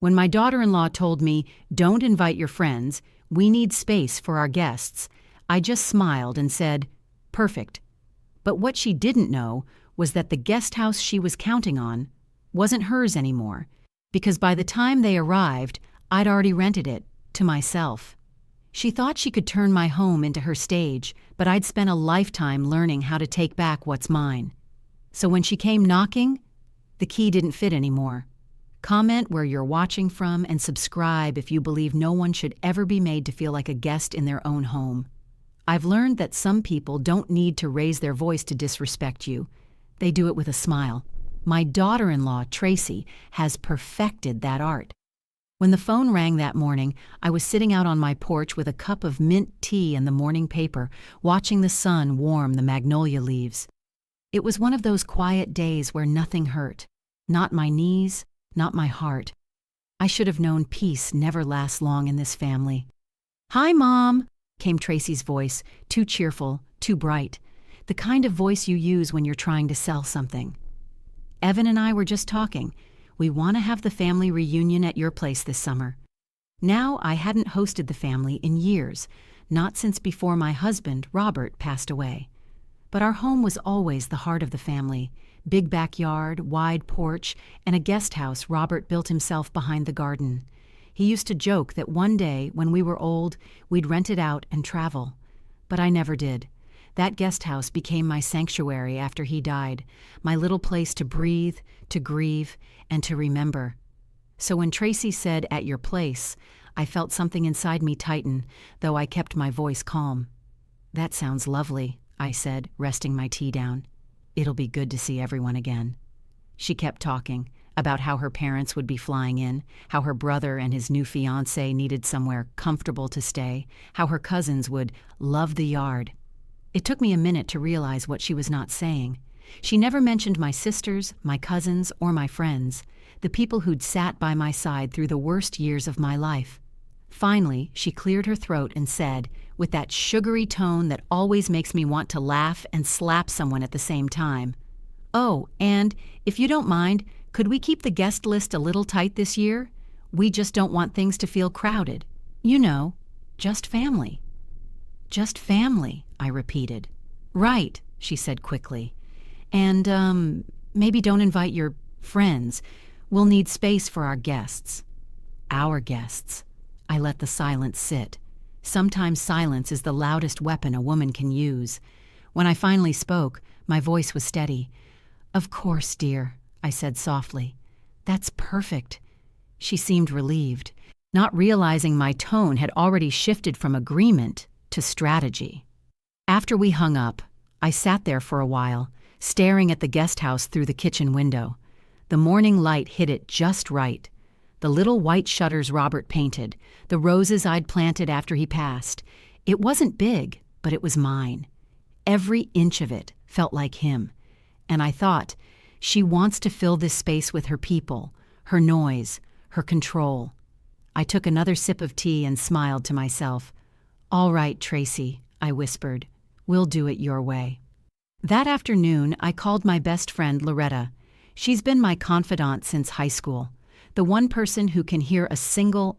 When my daughter-in-law told me, "Don't invite your friends, we need space for our guests," I just smiled and said, "Perfect." But what she didn't know was that the guest house she was counting on wasn't hers anymore, because by the time they arrived, I'd already rented it to myself. She thought she could turn my home into her stage, but I'd spent a lifetime learning how to take back what's mine. So when she came knocking, the key didn't fit anymore. Comment where you're watching from and subscribe if you believe no one should ever be made to feel like a guest in their own home. I've learned that some people don't need to raise their voice to disrespect you. They do it with a smile. My daughter-in-law, Tracy, has perfected that art. When the phone rang that morning, I was sitting out on my porch with a cup of mint tea and the morning paper, watching the sun warm the magnolia leaves. It was one of those quiet days where nothing hurt. Not my knees, not my heart. I should have known peace never lasts long in this family. "Hi, Mom," came Tracy's voice, too cheerful, too bright. The kind of voice you use when you're trying to sell something. "Evan and I were just talking. We want to have the family reunion at your place this summer." Now I hadn't hosted the family in years, not since before my husband, Robert, passed away. But our home was always the heart of the family. Big backyard, wide porch, and a guest house Robert built himself behind the garden. He used to joke that one day, when we were old, we'd rent it out and travel. But I never did. That guest house became my sanctuary after he died, my little place to breathe, to grieve, and to remember. So when Tracy said, "at your place," I felt something inside me tighten, though I kept my voice calm. "That sounds lovely," I said, resting my tea down. "It'll be good to see everyone again." She kept talking about how her parents would be flying in, how her brother and his new fiancé needed somewhere comfortable to stay, how her cousins would love the yard. It took me a minute to realize what she was not saying. She never mentioned my sisters, my cousins, or my friends, the people who'd sat by my side through the worst years of my life. Finally, she cleared her throat and said, with that sugary tone that always makes me want to laugh and slap someone at the same time, "Oh, and, if you don't mind, could we keep the guest list a little tight this year? We just don't want things to feel crowded. You know, just family." "Just family," I repeated. "Right," she said quickly. "And, maybe don't invite your friends. We'll need space for our guests." Our guests. I let the silence sit. Sometimes silence is the loudest weapon a woman can use. When I finally spoke, my voice was steady. "Of course, dear," I said softly. "That's perfect." She seemed relieved, not realizing my tone had already shifted from agreement to strategy. After we hung up, I sat there for a while, staring at the guest house through the kitchen window. The morning light hit it just right. The little white shutters Robert painted, the roses I'd planted after he passed. It wasn't big, but it was mine. Every inch of it felt like him. And I thought, she wants to fill this space with her people, her noise, her control. I took another sip of tea and smiled to myself. "All right, Tracy," I whispered. "We'll do it your way." That afternoon, I called my best friend, Loretta. She's been my confidant since high school. The one person who can hear a single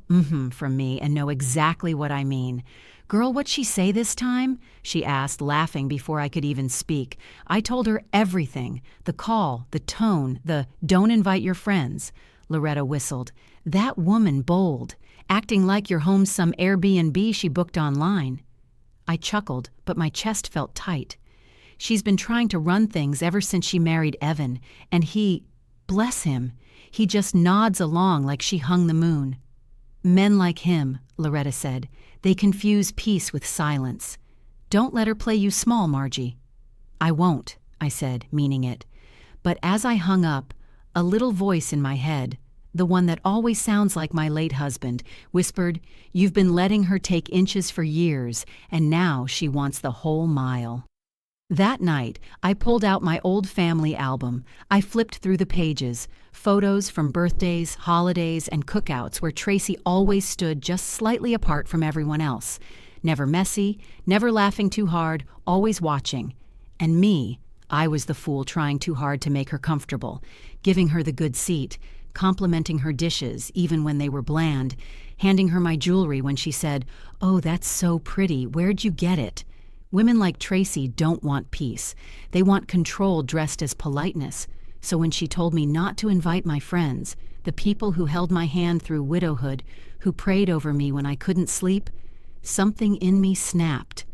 from me and know exactly what I mean. "Girl, what'd she say this time?" she asked, laughing before I could even speak. I told her everything. The call, the tone, the "don't invite your friends." Loretta whistled. "That woman bold, acting like your home's some Airbnb she booked online." I chuckled, but my chest felt tight. She's been trying to run things ever since she married Evan, and he, bless him, he just nods along like she hung the moon. "Men like him," Loretta said, "they confuse peace with silence. Don't let her play you small, Margie." "I won't," I said, meaning it. But as I hung up, a little voice in my head, the one that always sounds like my late husband, whispered, "You've been letting her take inches for years, and now she wants the whole mile." That night, I pulled out my old family album. I flipped through the pages, photos from birthdays, holidays, and cookouts where Tracy always stood just slightly apart from everyone else. Never messy, never laughing too hard, always watching. And me, I was the fool trying too hard to make her comfortable, giving her the good seat, complimenting her dishes even when they were bland, handing her my jewelry when she said, "Oh, that's so pretty, where'd you get it?" Women like Tracy don't want peace. They want control dressed as politeness. So when she told me not to invite my friends, the people who held my hand through widowhood, who prayed over me when I couldn't sleep, something in me snapped.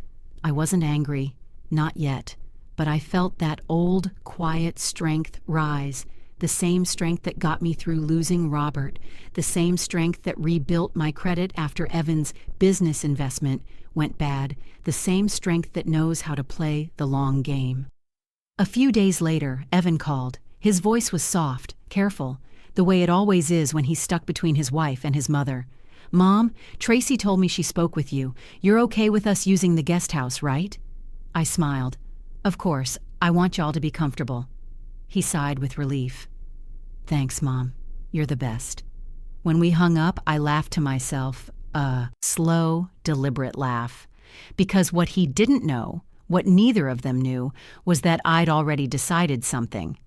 I wasn't angry, not yet, but I felt that old, quiet strength rise, the same strength that got me through losing Robert, the same strength that rebuilt my credit after Evan's business investment went bad, the same strength that knows how to play the long game. A few days later, Evan called. His voice was soft, careful, the way it always is when he's stuck between his wife and his mother. "Mom, Tracy told me she spoke with you. You're okay with us using the guest house, right?" I smiled. "Of course, I want y'all to be comfortable." He sighed with relief. "Thanks, Mom. You're the best." When we hung up, I laughed to myself, a slow, deliberate laugh. Because what he didn't know, what neither of them knew, was that I'd already decided something.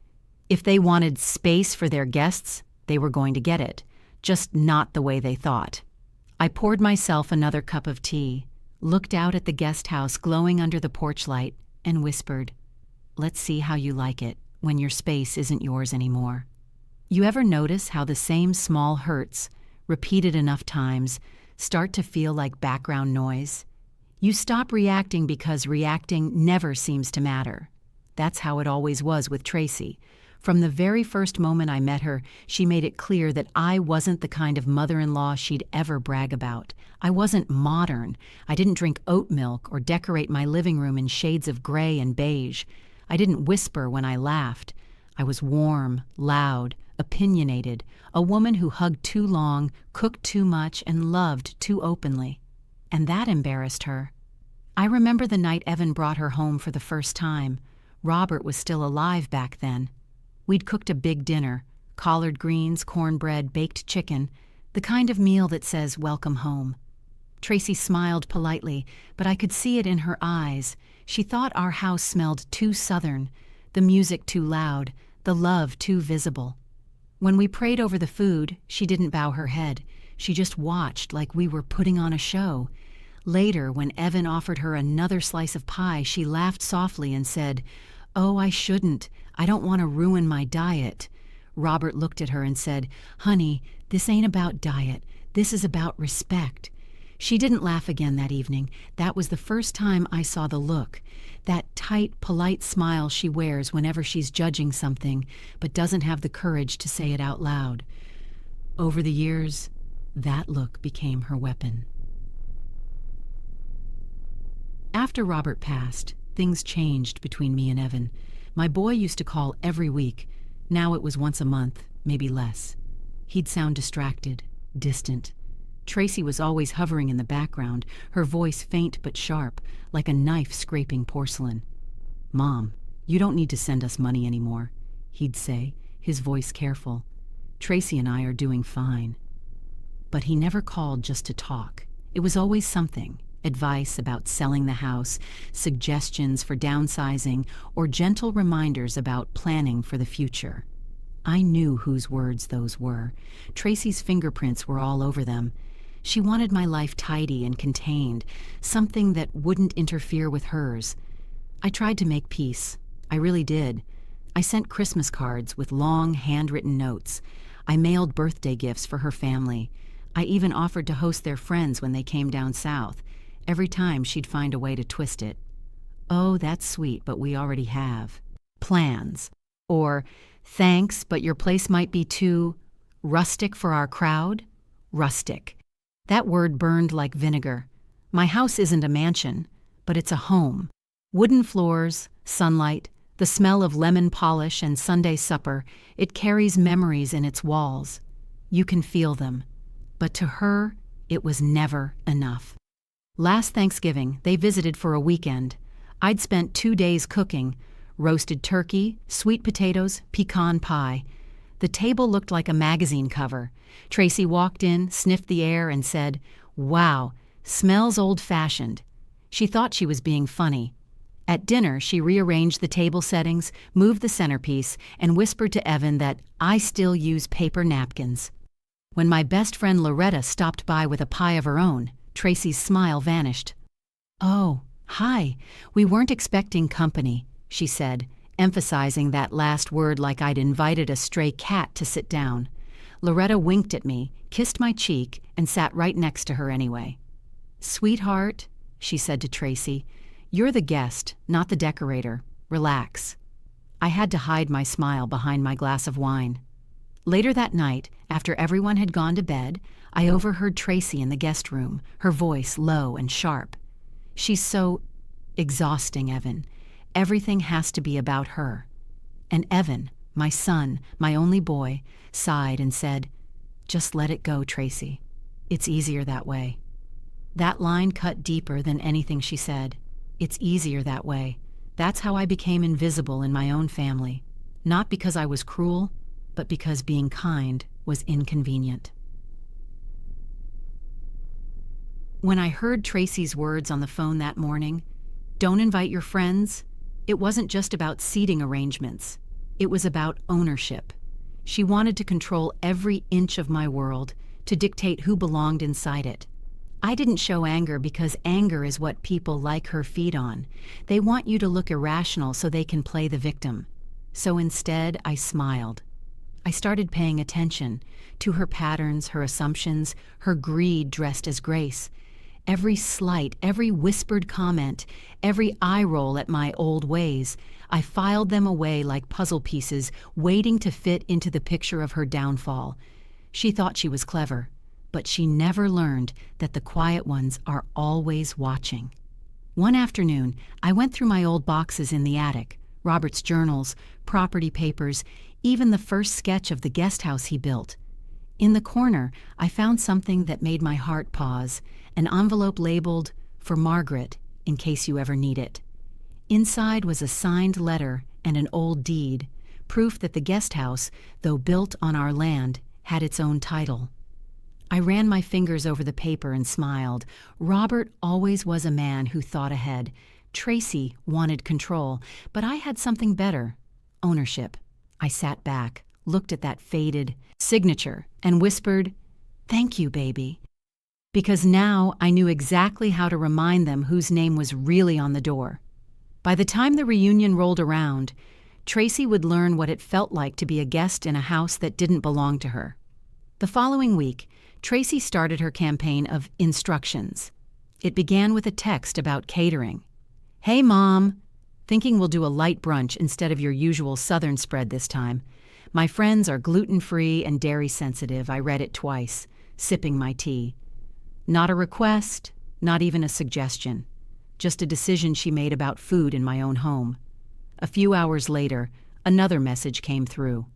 If they wanted space for their guests, they were going to get it, just not the way they thought. I poured myself another cup of tea, looked out at the guest house glowing under the porch light, and whispered, "Let's see how you like it when your space isn't yours anymore." You ever notice how the same small hurts, repeated enough times, start to feel like background noise? You stop reacting because reacting never seems to matter. That's how it always was with Tracy. From the very first moment I met her, she made it clear that I wasn't the kind of mother-in-law she'd ever brag about. I wasn't modern. I didn't drink oat milk or decorate my living room in shades of gray and beige. I didn't whisper when I laughed. I was warm, loud, opinionated, a woman who hugged too long, cooked too much, and loved too openly. And that embarrassed her. I remember the night Evan brought her home for the first time. Robert was still alive back then. We'd cooked a big dinner, collard greens, cornbread, baked chicken, the kind of meal that says, "Welcome home." Tracy smiled politely, but I could see it in her eyes. She thought our house smelled too southern, the music too loud, the love too visible. When we prayed over the food, she didn't bow her head. She just watched like we were putting on a show. Later, when Evan offered her another slice of pie, she laughed softly and said, "Oh, I shouldn't. I don't want to ruin my diet." Robert looked at her and said, "Honey, this ain't about diet. This is about respect." She didn't laugh again that evening. That was the first time I saw the look. That tight, polite smile she wears whenever she's judging something, but doesn't have the courage to say it out loud. Over the years, that look became her weapon. After Robert passed, things changed between me and Evan. My boy used to call every week. Now it was once a month, maybe less. He'd sound distracted, distant. Tracy was always hovering in the background, her voice faint but sharp, like a knife scraping porcelain. "Mom, you don't need to send us money anymore," he'd say, his voice careful. "Tracy and I are doing fine." But he never called just to talk. It was always something. Advice about selling the house, suggestions for downsizing, or gentle reminders about planning for the future. I knew whose words those were. Tracy's fingerprints were all over them. She wanted my life tidy and contained, something that wouldn't interfere with hers. I tried to make peace. I really did. I sent Christmas cards with long, handwritten notes. I mailed birthday gifts for her family. I even offered to host their friends when they came down south. Every time she'd find a way to twist it. "Oh, that's sweet, but we already have plans." Or, "Thanks, but your place might be too rustic for our crowd." Rustic. That word burned like vinegar. My house isn't a mansion, but it's a home. Wooden floors, sunlight, the smell of lemon polish and Sunday supper, it carries memories in its walls. You can feel them. But to her, it was never enough. Last Thanksgiving, they visited for a weekend. I'd spent 2 days cooking, roasted turkey, sweet potatoes, pecan pie. The table looked like a magazine cover. Tracy walked in, sniffed the air, and said, "Wow, smells old-fashioned." She thought she was being funny. At dinner, she rearranged the table settings, moved the centerpiece, and whispered to Evan that I still use paper napkins. When my best friend Loretta stopped by with a pie of her own, Tracy's smile vanished. "Oh, hi. We weren't expecting company," she said, emphasizing that last word like I'd invited a stray cat to sit down. Loretta winked at me, kissed my cheek, and sat right next to her anyway. "Sweetheart," she said to Tracy, "you're the guest, not the decorator. Relax." I had to hide my smile behind my glass of wine. Later that night, after everyone had gone to bed, I overheard Tracy in the guest room, her voice low and sharp. "She's so exhausting, Evan. Everything has to be about her." And Evan, my son, my only boy, sighed and said, "Just let it go, Tracy. It's easier that way." That line cut deeper than anything she said. It's easier that way. That's how I became invisible in my own family. Not because I was cruel, but because being kind was inconvenient. When I heard Tracy's words on the phone that morning, "Don't invite your friends," it wasn't just about seating arrangements. It was about ownership. She wanted to control every inch of my world, to dictate who belonged inside it. I didn't show anger because anger is what people like her feed on. They want you to look irrational so they can play the victim. So instead, I smiled. I started paying attention to her patterns, her assumptions, her greed dressed as grace. Every slight, every whispered comment, every eye roll at my old ways, I filed them away like puzzle pieces, waiting to fit into the picture of her downfall. She thought she was clever, but she never learned that the quiet ones are always watching. One afternoon, I went through my old boxes in the attic, Robert's journals, property papers, even the first sketch of the guest house he built. In the corner, I found something that made my heart pause, an envelope labeled, "For Margaret, in case you ever need it." Inside was a signed letter and an old deed, proof that the guest house, though built on our land, had its own title. I ran my fingers over the paper and smiled. Robert always was a man who thought ahead. Tracy wanted control, but I had something better: ownership. I sat back, looked at that faded signature, and whispered, "Thank you, baby." Because now I knew exactly how to remind them whose name was really on the door. By the time the reunion rolled around, Tracy would learn what it felt like to be a guest in a house that didn't belong to her. The following week, Tracy started her campaign of instructions. It began with a text about catering. "Hey, Mom. Thinking we'll do a light brunch instead of your usual Southern spread this time. My friends are gluten-free and dairy-sensitive." I read it twice, sipping my tea. Not a request, not even a suggestion. Just a decision she made about food in my own home. A few hours later, another message came through.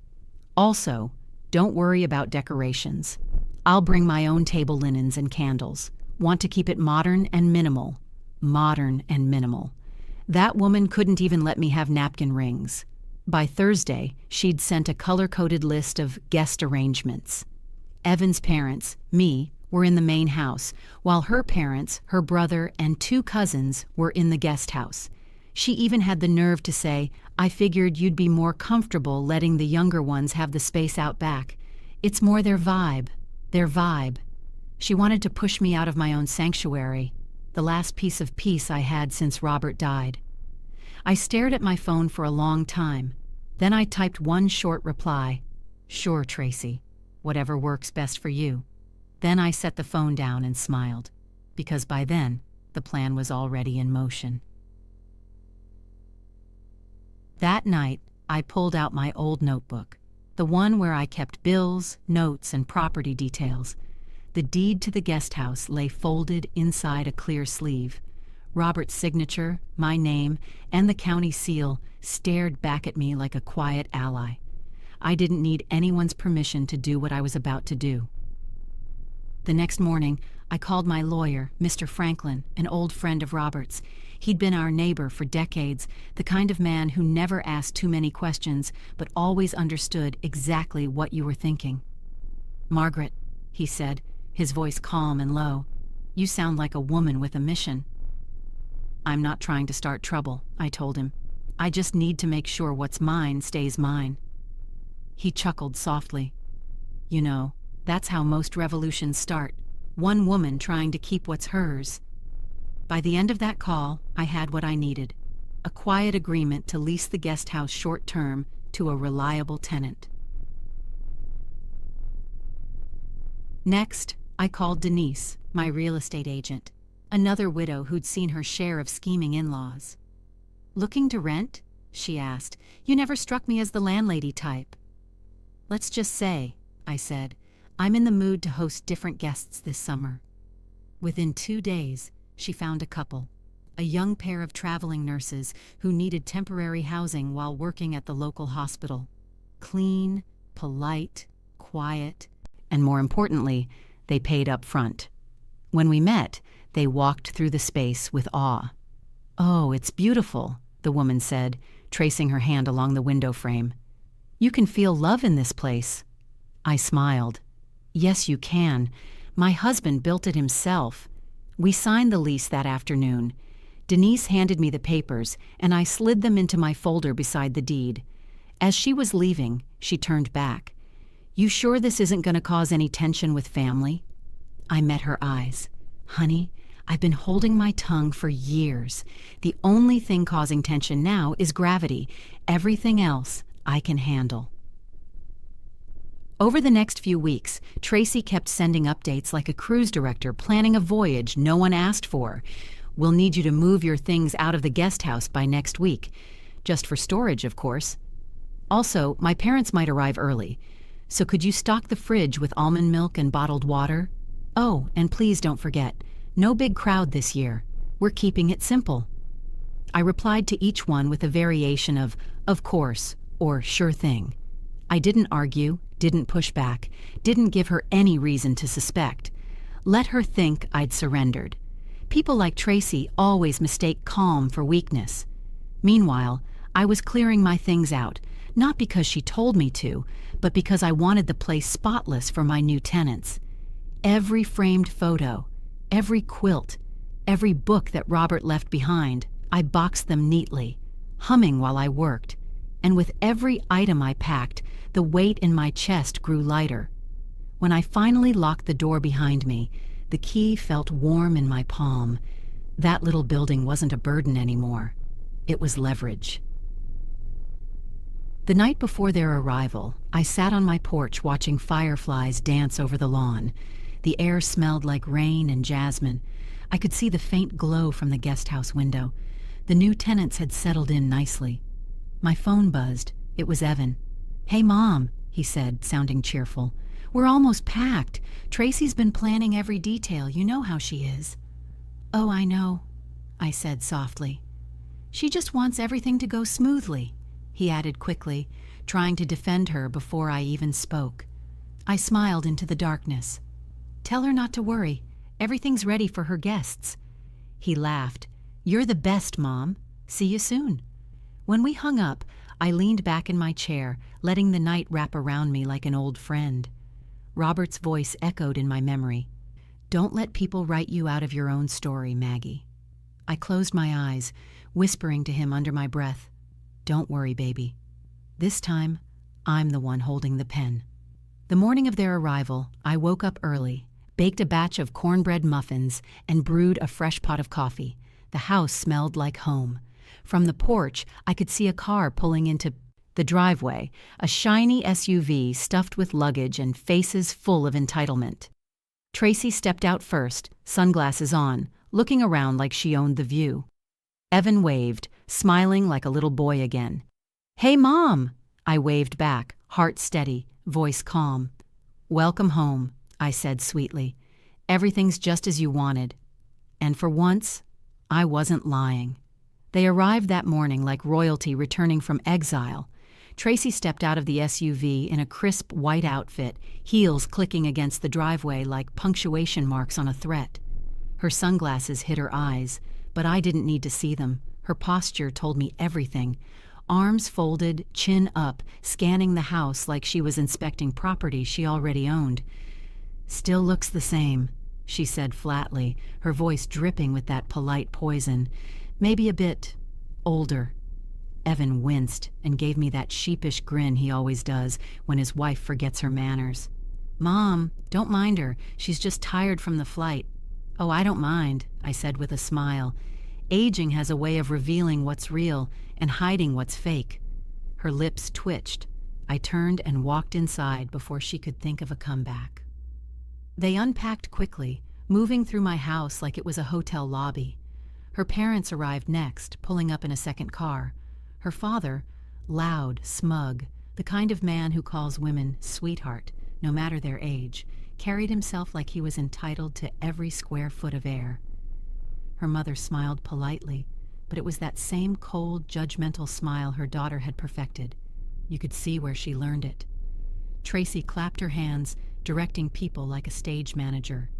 Also, don't worry about decorations. I'll bring my own table linens and candles. Want to keep it modern and minimal. Modern and minimal. That woman couldn't even let me have napkin rings. By Thursday, she'd sent a color-coded list of guest arrangements. Evan's parents, me, were in the main house, while her parents, her brother, and 2 cousins were in the guest house. She even had the nerve to say, "I figured you'd be more comfortable letting the younger ones have the space out back. It's more their vibe. Their vibe." She wanted to push me out of my own sanctuary, the last piece of peace I had since Robert died. I stared at my phone for a long time. Then I typed one short reply: "Sure, Tracy. Whatever works best for you." Then I set the phone down and smiled, because by then, the plan was already in motion. That night, I pulled out my old notebook, the one where I kept bills, notes, and property details. The deed to the guest house lay folded inside a clear sleeve. Robert's signature, my name, and the county seal stared back at me like a quiet ally. I didn't need anyone's permission to do what I was about to do. The next morning, I called my lawyer, Mr. Franklin, an old friend of Robert's. He'd been our neighbor for decades, the kind of man who never asked too many questions, but always understood exactly what you were thinking. "Margaret," he said, his voice calm and low, "you sound like a woman with a mission." "I'm not trying to start trouble," I told him. "I just need to make sure what's mine stays mine." He chuckled softly. "You know, that's how most revolutions start. One woman trying to keep what's hers." By the end of that call, I had what I needed: a quiet agreement to lease the guest house short-term to a reliable tenant. Next, I called Denise, my real estate agent, another widow who'd seen her share of scheming in-laws. "Looking to rent?" she asked. "You never struck me as the landlady type." "Let's just say," I said, "I'm in the mood to host different guests this summer." Within 2 days, she found a couple, a young pair of traveling nurses who needed temporary housing while working at the local hospital. Clean, polite, quiet, and more importantly, they paid up front. When we met, they walked through the space with awe. "Oh, it's beautiful," the woman said, tracing her hand along the window frame. "You can feel love in this place." I smiled. "Yes, you can. My husband built it himself." We signed the lease that afternoon. Denise handed me the papers, and I slid them into my folder beside the deed. As she was leaving, she turned back. "You sure this isn't going to cause any tension with family?" I met her eyes. "Honey, I've been holding my tongue for years. The only thing causing tension now is gravity. Everything else I can handle." Over the next few weeks, Tracy kept sending updates like a cruise director planning a voyage no one asked for. "We'll need you to move your things out of the guest house by next week." Just for storage, of course. "Also, my parents might arrive early. So could you stock the fridge with almond milk and bottled water? Oh, and please don't forget, no big crowd this year. We're keeping it simple." I replied to each one with a variation of course, or "sure thing." I didn't argue, didn't push back, didn't give her any reason to suspect. Let her think I'd surrendered. People like Tracy always mistake calm for weakness. Meanwhile, I was clearing my things out, not because she told me to, but because I wanted the place spotless for my new tenants. Every framed photo, every quilt, every book that Robert left behind, I boxed them neatly, humming while I worked. And with every item I packed, the weight in my chest grew lighter. When I finally locked the door behind me, the key felt warm in my palm. That little building wasn't a burden anymore. It was leverage. The night before their arrival, I sat on my porch watching fireflies dance over the lawn. The air smelled like rain and jasmine. I could see the faint glow from the guest house window. The new tenants had settled in nicely. My phone buzzed. It was Evan. "Hey, Mom," he said, sounding cheerful. "We're almost packed. Tracy's been planning every detail. You know how she is." "Oh, I know," I said softly. "She just wants everything to go smoothly," he added quickly, trying to defend her before I even spoke. I smiled into the darkness. "Tell her not to worry. Everything's ready for her guests." He laughed. "You're the best, Mom. See you soon." When we hung up, I leaned back in my chair, letting the night wrap around me like an old friend. Robert's voice echoed in my memory. "Don't let people write you out of your own story, Maggie." I closed my eyes, whispering to him under my breath, "Don't worry, baby. This time, I'm the one holding the pen." The morning of their arrival, I woke up early, baked a batch of cornbread muffins, and brewed a fresh pot of coffee. The house smelled like home. From the porch, I could see a car pulling into the driveway, a shiny SUV stuffed with luggage and faces full of entitlement. Tracy stepped out first, sunglasses on, looking around like she owned the view. Evan waved, smiling like a little boy again. "Hey, Mom!" I waved back, heart steady, voice calm. "Welcome home," I said sweetly. "Everything's just as you wanted." And for once, I wasn't lying. They arrived that morning like royalty returning from exile. Tracy stepped out of the SUV in a crisp white outfit, heels clicking against the driveway like punctuation marks on a threat. Her sunglasses hid her eyes, but I didn't need to see them. Her posture told me everything. Arms folded, chin up, scanning the house like she was inspecting property she already owned. "Still looks the same," she said flatly, her voice dripping with that polite poison. Maybe a bit older. Evan winced and gave me that sheepish grin he always does when his wife forgets her manners. Mom, don't mind her. She's just tired from the flight. Oh, I don't mind, I said with a smile. Aging has a way of revealing what's real and hiding what's fake. Her lips twitched. I turned and walked inside before she could think of a comeback. They unpacked quickly, moving through my house like it was a hotel lobby. Her parents arrived next, pulling up in a second car. Her father, loud, smug, the kind of man who calls women sweetheart, no matter their age, carried himself like he was entitled to every square foot of air. Her mother smiled politely, but it was that same cold, judgmental smile her daughter had perfected. You could see where she learned it. Tracy clapped her hands, directing people like a stage manager.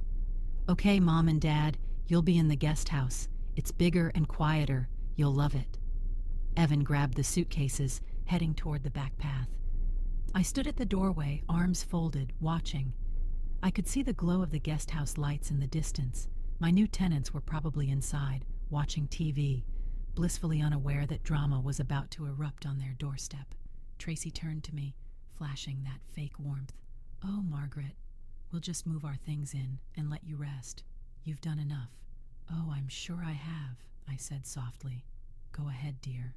Okay, Mom and Dad, you'll be in the guest house. It's bigger and quieter. You'll love it. Evan grabbed the suitcases, heading toward the back path. I stood at the doorway, arms folded, watching. I could see the glow of the guest house lights in the distance. My new tenants were probably inside, watching TV, blissfully unaware that drama was about to erupt on their doorstep. Tracy turned to me, flashing that fake warmth. Oh, Margaret, we'll just move our things in and let you rest. You've done enough. Oh, I'm sure I have, I said softly. Go ahead, dear.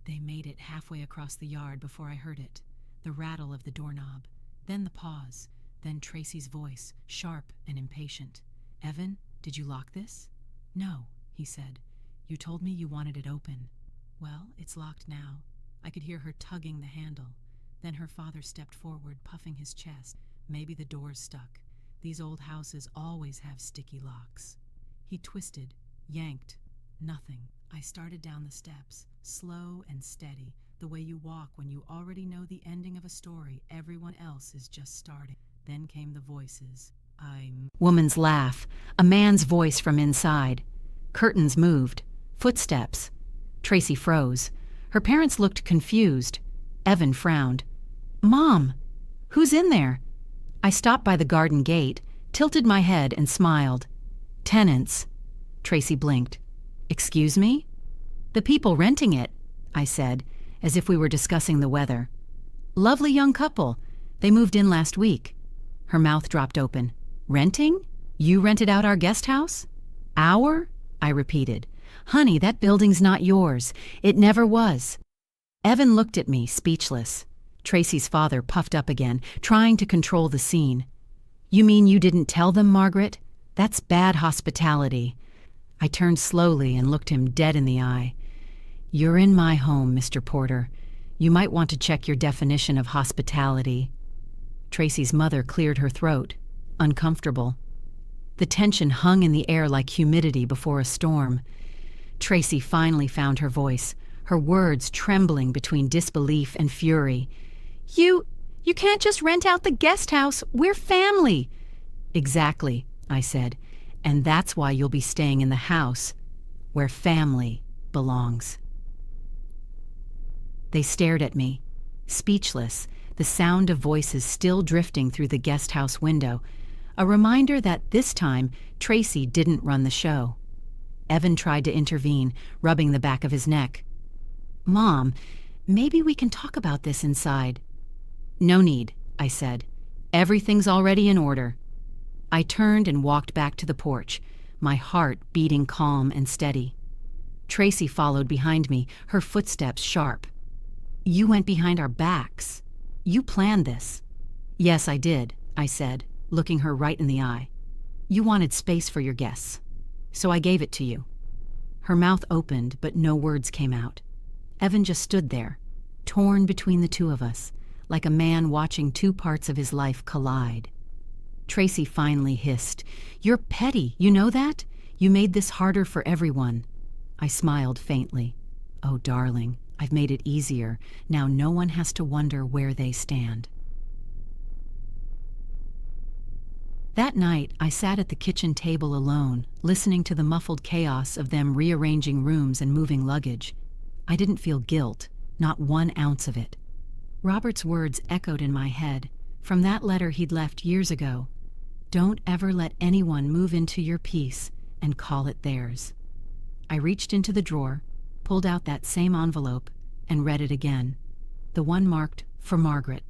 They made it halfway across the yard before I heard it. The rattle of the doorknob, then the pause, then Tracy's voice, sharp and impatient. Evan, did you lock this? No, he said. You told me you wanted it open. Well, it's locked now. I could hear her tugging the handle. Then her father stepped forward, puffing his chest. Maybe the door's stuck. These old houses always have sticky locks. He twisted, yanked. Nothing. I started down the steps, slow and steady, the way you walk when you already know the ending of a story everyone else is just starting. Then came the voices. Woman's laugh, a man's voice from inside. Curtains moved. Footsteps. Tracy froze. Her parents looked confused. Evan frowned. Mom, who's in there? I stopped by the garden gate, tilted my head and smiled. Tenants. Tracy blinked. Excuse me? The people renting it, I said, as if we were discussing the weather. Lovely young couple. They moved in last week. Her mouth dropped open. Renting? You rented out our guest house? Our? I repeated. Honey, that building's not yours. It never was. Evan looked at me, speechless. Tracy's father puffed up again, trying to control the scene. You mean you didn't tell them, Margaret? That's bad hospitality. I turned slowly and looked him dead in the eye. You're in my home, Mr. Porter. You might want to check your definition of hospitality. Tracy's mother cleared her throat, uncomfortable. The tension hung in the air like humidity before a storm. Tracy finally found her voice, her words trembling between disbelief and fury. You can't just rent out the guest house. We're family. Exactly, I said, and that's why you'll be staying in the house, where family belongs. They stared at me, speechless, the sound of voices still drifting through the guest house window, a reminder that this time Tracy didn't run the show. Evan tried to intervene, rubbing the back of his neck. Mom, maybe we can talk about this inside. No need, I said. Everything's already in order. I turned and walked back to the porch, my heart beating calm and steady. Tracy followed behind me, her footsteps sharp. You went behind our backs. You planned this. Yes, I did, I said, looking her right in the eye. You wanted space for your guests, so I gave it to you. Her mouth opened, but no words came out. Evan just stood there, torn between the two of us, like a man watching two parts of his life collide. Tracy finally hissed, You're petty, you know that? You made this harder for everyone. I smiled faintly. Oh, darling, I've made it easier. Now no one has to wonder where they stand. That night, I sat at the kitchen table alone, listening to the muffled chaos of them rearranging rooms and moving luggage. I didn't feel guilt, not 1 ounce of it. Robert's words echoed in my head, from that letter he'd left years ago. Don't ever let anyone move into your peace and call it theirs. I reached into the drawer, pulled out that same envelope, and read it again. The one marked, "For Margaret,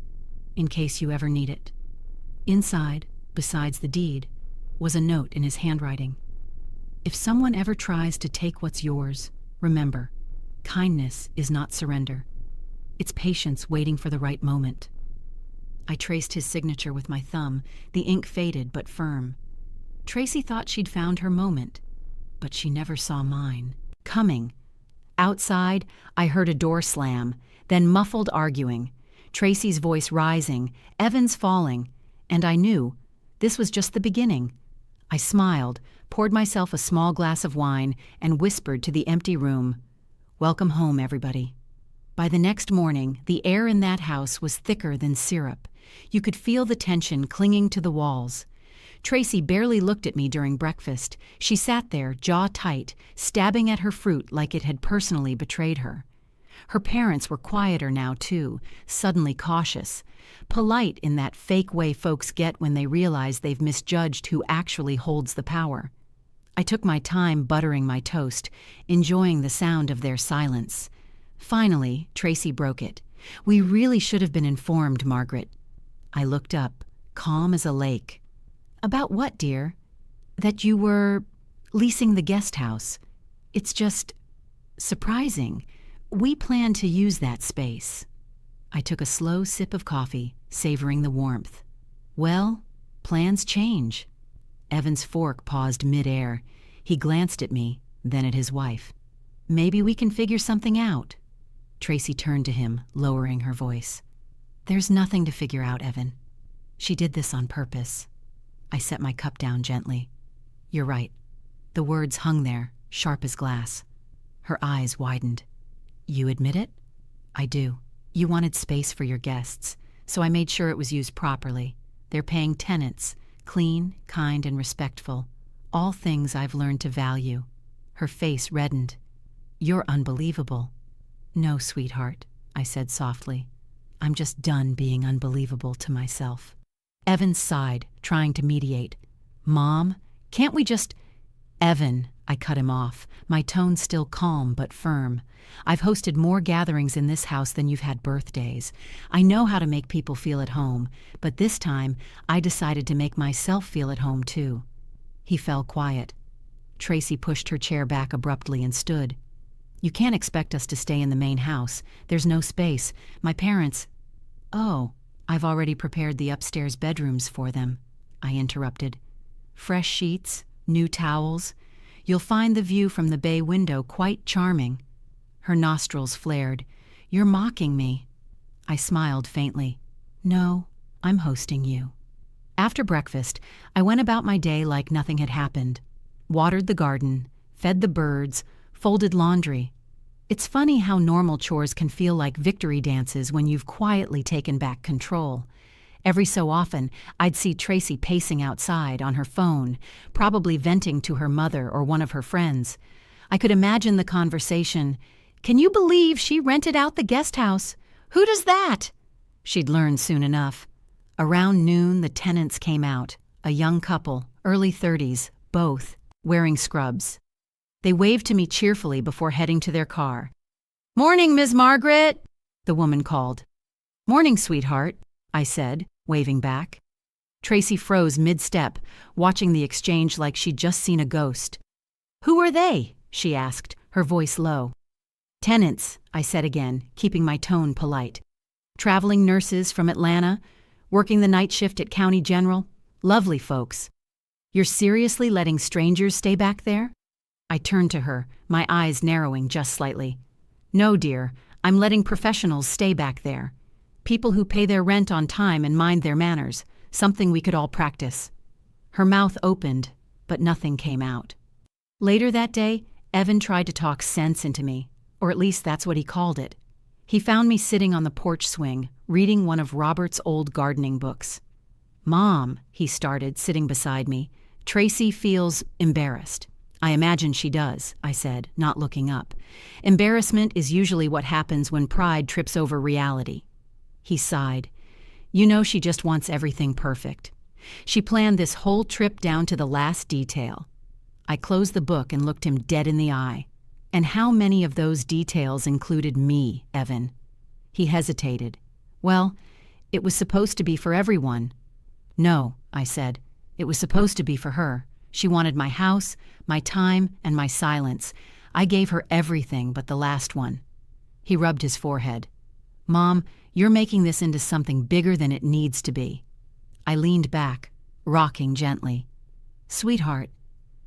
in case you ever need it." Inside, besides the deed, was a note in his handwriting. "If someone ever tries to take what's yours, remember, kindness is not surrender. It's patience waiting for the right moment." I traced his signature with my thumb, the ink faded but firm. Tracy thought she'd found her moment, but she never saw mine. Coming. Outside, I heard a door slam, then muffled arguing, Tracy's voice rising, Evan's falling, and I knew this was just the beginning. I smiled, poured myself a small glass of wine, and whispered to the empty room, "Welcome home, everybody." By the next morning, the air in that house was thicker than syrup. You could feel the tension clinging to the walls. Tracy barely looked at me during breakfast. She sat there, jaw tight, stabbing at her fruit like it had personally betrayed her. Her parents were quieter now, too, suddenly cautious. Polite in that fake way folks get when they realize they've misjudged who actually holds the power. I took my time buttering my toast, enjoying the sound of their silence. Finally, Tracy broke it. "We really should have been informed, Margaret." I looked up, calm as a lake. "About what, dear?" "That you were leasing the guest house. It's just surprising. We plan to use that space." I took a slow sip of coffee, savoring the warmth. "Well, plans change." Evan's fork paused mid-air. He glanced at me, then at his wife. "Maybe we can figure something out." Tracy turned to him, lowering her voice. "There's nothing to figure out, Evan. She did this on purpose." I set my cup down gently. "You're right." The words hung there, sharp as glass. Her eyes widened. "You admit it?" "I do. You wanted space for your guests, so I made sure it was used properly. They're paying tenants, clean, kind, and respectful. All things I've learned to value." Her face reddened. "You're unbelievable." "No, sweetheart," I said softly. "I'm just done being unbelievable to myself." Evan sighed, trying to mediate. "Mom, can't we just—" "Evan," I cut him off, my tone still calm but firm. "I've hosted more gatherings in this house than you've had birthdays. I know how to make people feel at home, but this time I decided to make myself feel at home too." He fell quiet. Tracy pushed her chair back abruptly and stood. "You can't expect us to stay in the main house. There's no space. My parents—" "Oh, I've already prepared the upstairs bedrooms for them," I interrupted. "Fresh sheets, new towels. You'll find the view from the bay window quite charming." Her nostrils flared. "You're mocking me." I smiled faintly. "No, I'm hosting you." After breakfast, I went about my day like nothing had happened. Watered the garden, fed the birds, folded laundry. It's funny how normal chores can feel like victory dances when you've quietly taken back control. Every so often, I'd see Tracy pacing outside on her phone, probably venting to her mother or one of her friends. I could imagine the conversation. "Can you believe she rented out the guest house? Who does that?" She'd learn soon enough. Around noon, the tenants came out, a young couple, early 30s, both, wearing scrubs. They waved to me cheerfully before heading to their car. "Morning, Ms. Margaret," the woman called. "Morning, sweetheart," I said, waving back. Tracy froze mid-step, watching the exchange like she'd just seen a ghost. "Who are they?" she asked, her voice low. "Tenants," I said again, keeping my tone polite. "Traveling nurses from Atlanta, working the night shift at County General. Lovely folks." "You're seriously letting strangers stay back there?" I turned to her, my eyes narrowing just slightly. "No, dear, I'm letting professionals stay back there. People who pay their rent on time and mind their manners, something we could all practice." Her mouth opened, but nothing came out. Later that day, Evan tried to talk sense into me, or at least that's what he called it. He found me sitting on the porch swing, reading one of Robert's old gardening books. "Mom," he started, sitting beside me, "Tracy feels embarrassed." "I imagine she does," I said, not looking up. "Embarrassment is usually what happens when pride trips over reality." He sighed. "You know she just wants everything perfect. She planned this whole trip down to the last detail." I closed the book and looked him dead in the eye. And how many of those details included me, Evan? He hesitated. Well, it was supposed to be for everyone. No, I said. It was supposed to be for her. She wanted my house, my time, and my silence. I gave her everything but the last one. He rubbed his forehead. Mom, you're making this into something bigger than it needs to be. I leaned back, rocking gently. Sweetheart,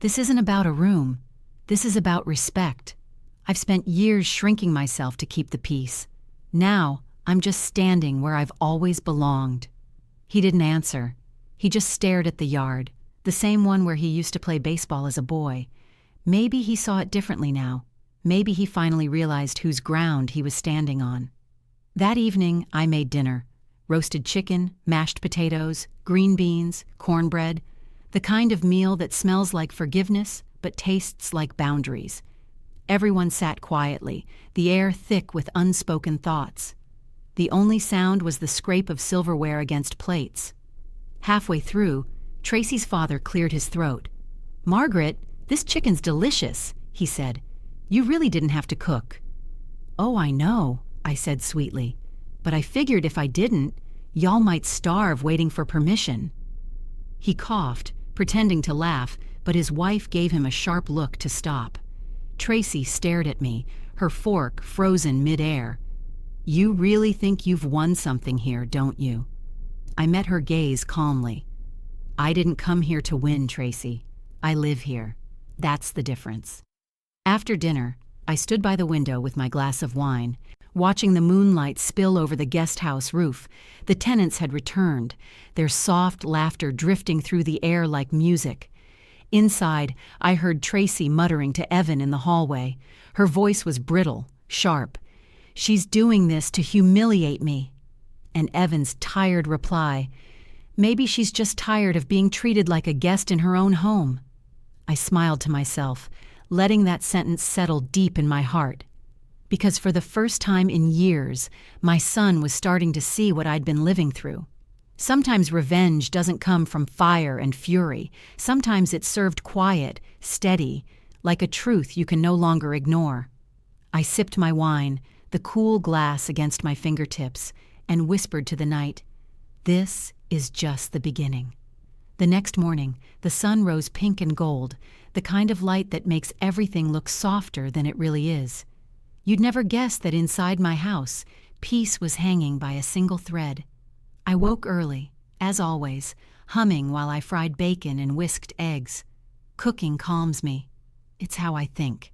this isn't about a room. This is about respect. I've spent years shrinking myself to keep the peace. Now, I'm just standing where I've always belonged. He didn't answer. He just stared at the yard, the same one where he used to play baseball as a boy. Maybe he saw it differently now. Maybe he finally realized whose ground he was standing on. That evening, I made dinner. Roasted chicken, mashed potatoes, green beans, cornbread. The kind of meal that smells like forgiveness but tastes like boundaries. Everyone sat quietly, the air thick with unspoken thoughts. The only sound was the scrape of silverware against plates. Halfway through, Tracy's father cleared his throat. Margaret, this chicken's delicious, he said. You really didn't have to cook. Oh, I know, I said sweetly. But I figured if I didn't, y'all might starve waiting for permission. He coughed, pretending to laugh, but his wife gave him a sharp look to stop. Tracy stared at me, her fork frozen midair. You really think you've won something here, don't you? I met her gaze calmly. I didn't come here to win, Tracy. I live here. That's the difference. After dinner, I stood by the window with my glass of wine, watching the moonlight spill over the guest house roof. The tenants had returned, their soft laughter drifting through the air like music. Inside, I heard Tracy muttering to Evan in the hallway. Her voice was brittle, sharp. She's doing this to humiliate me. And Evan's tired reply, maybe she's just tired of being treated like a guest in her own home. I smiled to myself, letting that sentence settle deep in my heart. Because for the first time in years, my son was starting to see what I'd been living through. Sometimes revenge doesn't come from fire and fury. Sometimes it's served quiet, steady, like a truth you can no longer ignore. I sipped my wine, the cool glass against my fingertips, and whispered to the night, "This is just the beginning." The next morning, the sun rose pink and gold, the kind of light that makes everything look softer than it really is. You'd never guess that inside my house, peace was hanging by a single thread. I woke early, as always, humming while I fried bacon and whisked eggs. Cooking calms me. It's how I think.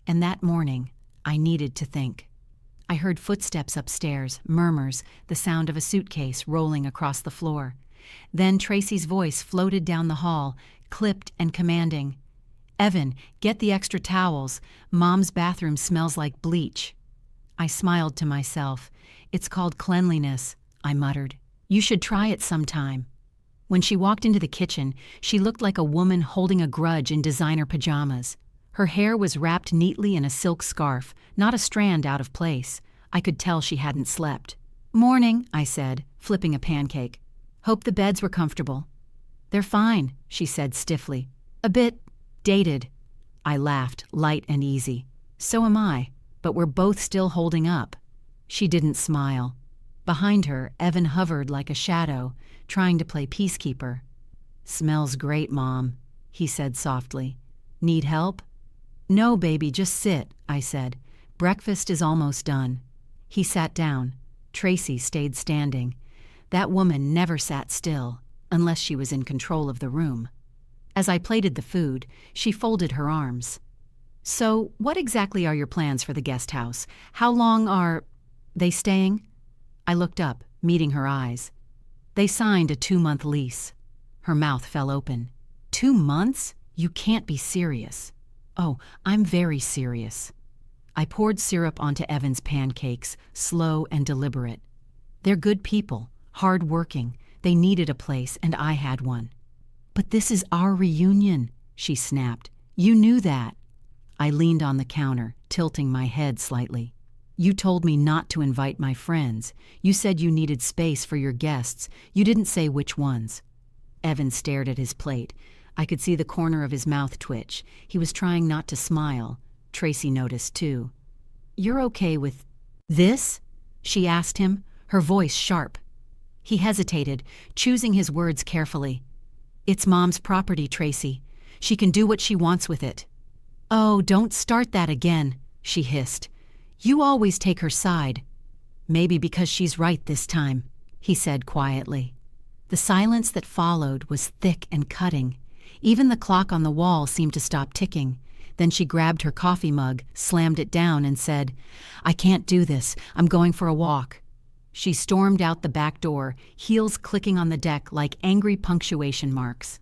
And that morning, I needed to think. I heard footsteps upstairs, murmurs, the sound of a suitcase rolling across the floor. Then Tracy's voice floated down the hall, clipped and commanding. Evan, get the extra towels. Mom's bathroom smells like bleach. I smiled to myself. It's called cleanliness, I muttered. You should try it sometime. When she walked into the kitchen, she looked like a woman holding a grudge in designer pajamas. Her hair was wrapped neatly in a silk scarf, not a strand out of place. I could tell she hadn't slept. Morning, I said, flipping a pancake. Hope the beds were comfortable. They're fine, she said stiffly. A bit dated. I laughed, light and easy. So am I, but we're both still holding up. She didn't smile. Behind her, Evan hovered like a shadow, trying to play peacekeeper. Smells great, Mom, he said softly. Need help? No, baby, just sit, I said. Breakfast is almost done. He sat down. Tracy stayed standing. That woman never sat still, unless she was in control of the room. As I plated the food, she folded her arms. So, what exactly are your plans for the guest house? How long are they staying? I looked up, meeting her eyes. They signed a 2-month lease. Her mouth fell open. 2 months? You can't be serious. Oh, I'm very serious. I poured syrup onto Evan's pancakes, slow and deliberate. They're good people, hard-working. They needed a place, and I had one. But this is our reunion, she snapped. You knew that. I leaned on the counter, tilting my head slightly. You told me not to invite my friends. You said you needed space for your guests. You didn't say which ones. Evan stared at his plate. I could see the corner of his mouth twitch. He was trying not to smile. Tracy noticed, too. "You're okay with this?" she asked him, her voice sharp. He hesitated, choosing his words carefully. "It's Mom's property, Tracy. She can do what she wants with it." "Oh, don't start that again," she hissed. "You always take her side." "Maybe because she's right this time," he said quietly. The silence that followed was thick and cutting. Even the clock on the wall seemed to stop ticking. Then she grabbed her coffee mug, slammed it down, and said, "I can't do this. I'm going for a walk." She stormed out the back door, heels clicking on the deck like angry punctuation marks.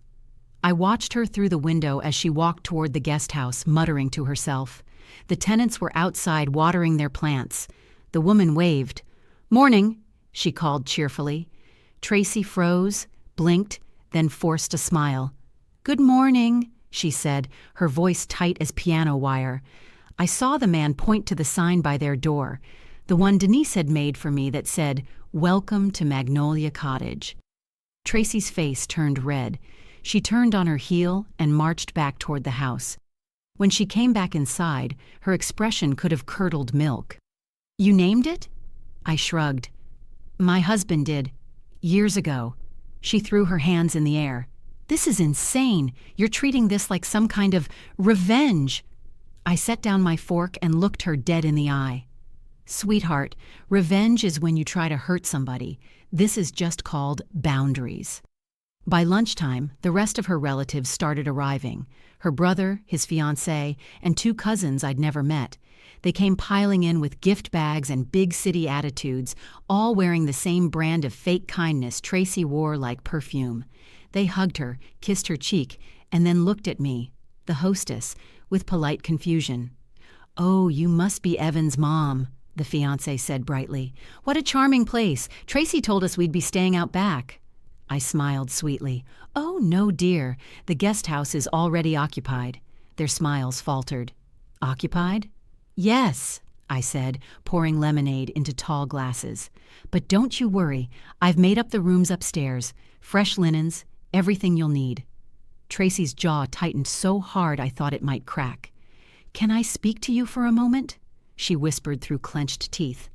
I watched her through the window as she walked toward the guest house, muttering to herself. The tenants were outside watering their plants. The woman waved. "Morning," she called cheerfully. Tracy froze, blinked, then forced a smile. "Good morning," she said, her voice tight as piano wire. I saw the man point to the sign by their door, the one Denise had made for me that said, "Welcome to Magnolia Cottage." Tracy's face turned red. She turned on her heel and marched back toward the house. When she came back inside, her expression could have curdled milk. "You named it?" I shrugged. "My husband did. Years ago." She threw her hands in the air. "This is insane. You're treating this like some kind of revenge." I set down my fork and looked her dead in the eye. "Sweetheart, revenge is when you try to hurt somebody. This is just called boundaries." By lunchtime, the rest of her relatives started arriving. Her brother, his fiancée, and 2 cousins I'd never met. They came piling in with gift bags and big city attitudes, all wearing the same brand of fake kindness Tracy wore like perfume. They hugged her, kissed her cheek, and then looked at me, the hostess, with polite confusion. "Oh, you must be Evan's mom," the fiancé said brightly. "What a charming place. Tracy told us we'd be staying out back." I smiled sweetly. "Oh, no, dear. The guest house is already occupied." Their smiles faltered. "Occupied?" "Yes," I said, pouring lemonade into tall glasses. "But don't you worry. I've made up the rooms upstairs. Fresh linens, everything you'll need." Tracy's jaw tightened so hard I thought it might crack. "Can I speak to you for a moment?" she whispered through clenched teeth.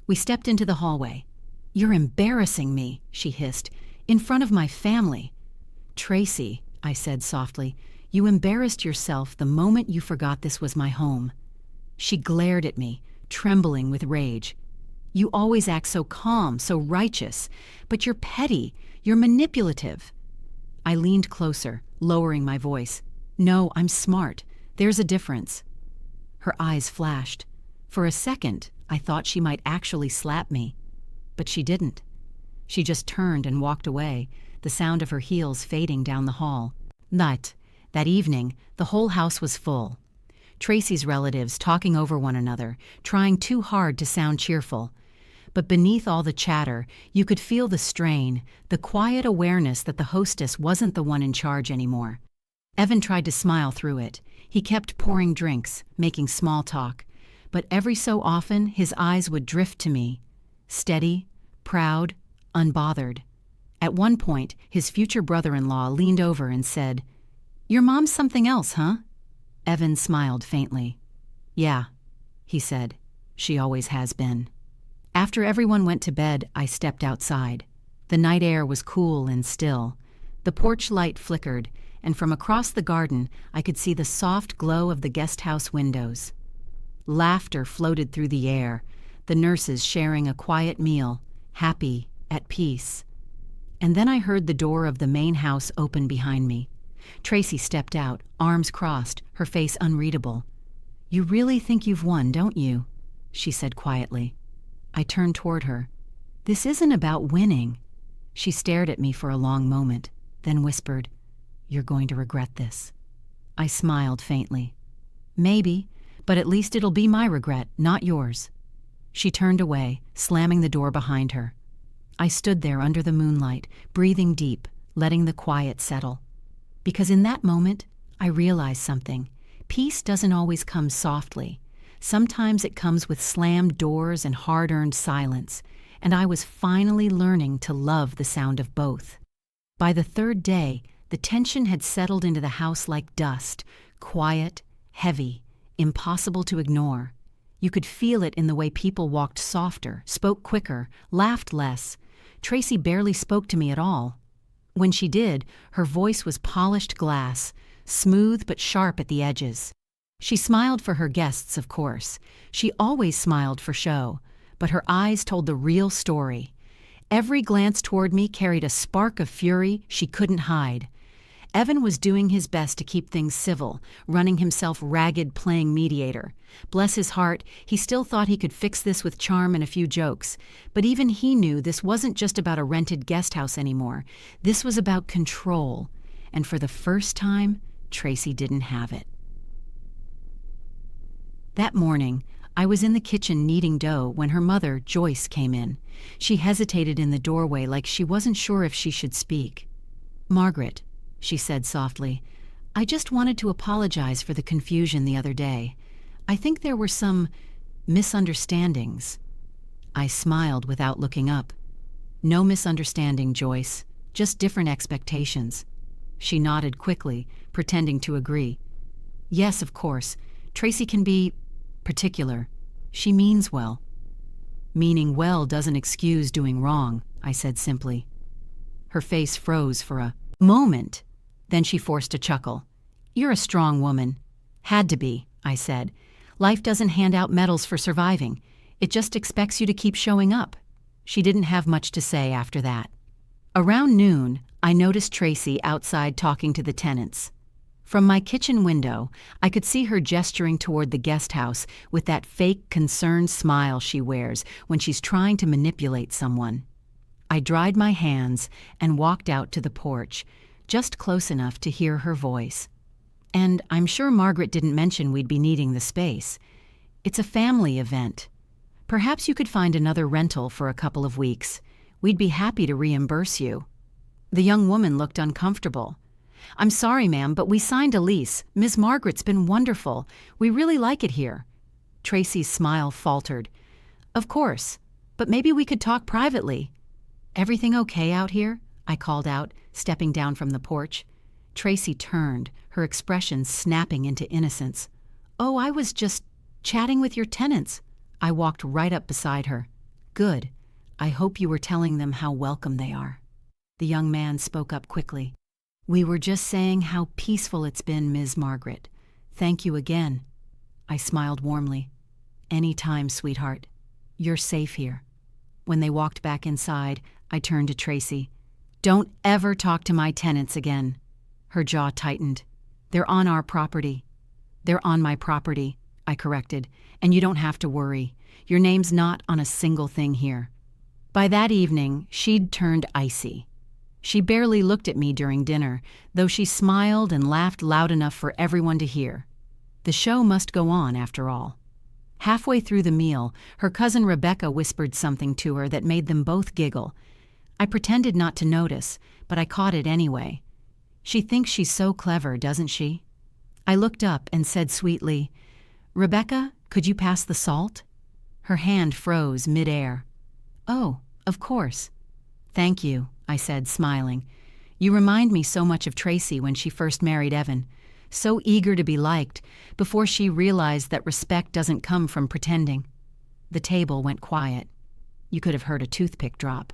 We stepped into the hallway. "You're embarrassing me," she hissed, "in front of my family." "Tracy," I said softly, "you embarrassed yourself the moment you forgot this was my home." She glared at me, trembling with rage. "You always act so calm, so righteous, but you're petty, you're manipulative." I leaned closer, lowering my voice. "No, I'm smart. There's a difference." Her eyes flashed. For a second, I thought she might actually slap me. But she didn't. She just turned and walked away, the sound of her heels fading down the hall. That evening, the whole house was full. Tracy's relatives talking over one another, trying too hard to sound cheerful. But beneath all the chatter, you could feel the strain, the quiet awareness that the hostess wasn't the one in charge anymore. Evan tried to smile through it. He kept pouring drinks, making small talk. But every so often, his eyes would drift to me. Steady, proud, unbothered. At one point, his future brother-in-law leaned over and said, "Your mom's something else, huh?" Evan smiled faintly. "Yeah," he said. "She always has been." After everyone went to bed, I stepped outside. The night air was cool and still. The porch light flickered, and from across the garden, I could see the soft glow of the guest house windows. Laughter floated through the air, the nurses sharing a quiet meal, happy, at peace. And then I heard the door of the main house open behind me. Tracy stepped out, arms crossed, her face unreadable. "You really think you've won, don't you?" she said quietly. I turned toward her. "This isn't about winning." She stared at me for a long moment, then whispered, "You're going to regret this." I smiled faintly. "Maybe, but at least it'll be my regret, not yours." She turned away, slamming the door behind her. I stood there under the moonlight, breathing deep, letting the quiet settle. Because in that moment, I realized something. Peace doesn't always come softly. Sometimes it comes with slammed doors and hard-earned silence, and I was finally learning to love the sound of both. By the third day, The tension had settled into the house like dust, quiet, heavy, impossible to ignore. You could feel it in the way people walked softer, spoke quicker, laughed less. Tracy barely spoke to me at all. When she did, her voice was polished glass, smooth but sharp at the edges. She smiled for her guests, of course. She always smiled for show, but her eyes told the real story. Every glance toward me carried a spark of fury she couldn't hide. Evan was doing his best to keep things civil, running himself ragged playing mediator. Bless his heart, he still thought he could fix this with charm and a few jokes. But even he knew this wasn't just about a rented guest house anymore. This was about control. And for the first time, Tracy didn't have it. That morning, I was in the kitchen kneading dough when her mother, Joyce, came in. She hesitated in the doorway like she wasn't sure if she should speak. "Margaret," she said softly, "I just wanted to apologize for the confusion the other day. I think there were some misunderstandings." I smiled without looking up. "No misunderstanding, Joyce, just different expectations." She nodded quickly, pretending to agree. "Yes, of course. Tracy can be particular. She means well." "Meaning well doesn't excuse doing wrong," I said simply. Her face froze for a moment. Then she forced a chuckle. "You're a strong woman." "Had to be," I said. "Life doesn't hand out medals for surviving. It just expects you to keep showing up." She didn't have much to say after that. Around noon, I noticed Tracy outside talking to the tenants. From my kitchen window, I could see her gesturing toward the guest house with that fake, concerned smile she wears when she's trying to manipulate someone. I dried my hands and walked out to the porch, just close enough to hear her voice. "And I'm sure Margaret didn't mention we'd be needing the space. It's a family event. Perhaps you could find another rental for a couple of weeks. We'd be happy to reimburse you." The young woman looked uncomfortable. "I'm sorry, ma'am, but we signed a lease. Ms. Margaret's been wonderful. We really like it here." Tracy's smile faltered. "Of course, but maybe we could talk privately." "Everything okay out here?" I called out, stepping down from the porch. Tracy turned, her expression snapping into innocence. "Oh, I was just chatting with your tenants." I walked right up beside her. "Good. I hope you were telling them how welcome they are." The young man spoke up quickly. "We were just saying how peaceful it's been, Ms. Margaret. Thank you again." I smiled warmly. "Any time, sweetheart. You're safe here." When they walked back inside, I turned to Tracy. "Don't ever talk to my tenants again." Her jaw tightened. "They're on our property." "They're on my property," I corrected, "and you don't have to worry. Your name's not on a single thing here." By that evening, she'd turned icy. She barely looked at me during dinner, though she smiled and laughed loud enough for everyone to hear. The show must go on, after all. Halfway through the meal, her cousin Rebecca whispered something to her that made them both giggle. I pretended not to notice, but I caught it anyway. "She thinks she's so clever, doesn't she?" I looked up and said sweetly, "Rebecca, could you pass the salt?" Her hand froze mid-air. "Oh, of course." "Thank you," I said, smiling. "You remind me so much of Tracy when she first married Evan. So eager to be liked, before she realized that respect doesn't come from pretending." The table went quiet. You could have heard a toothpick drop.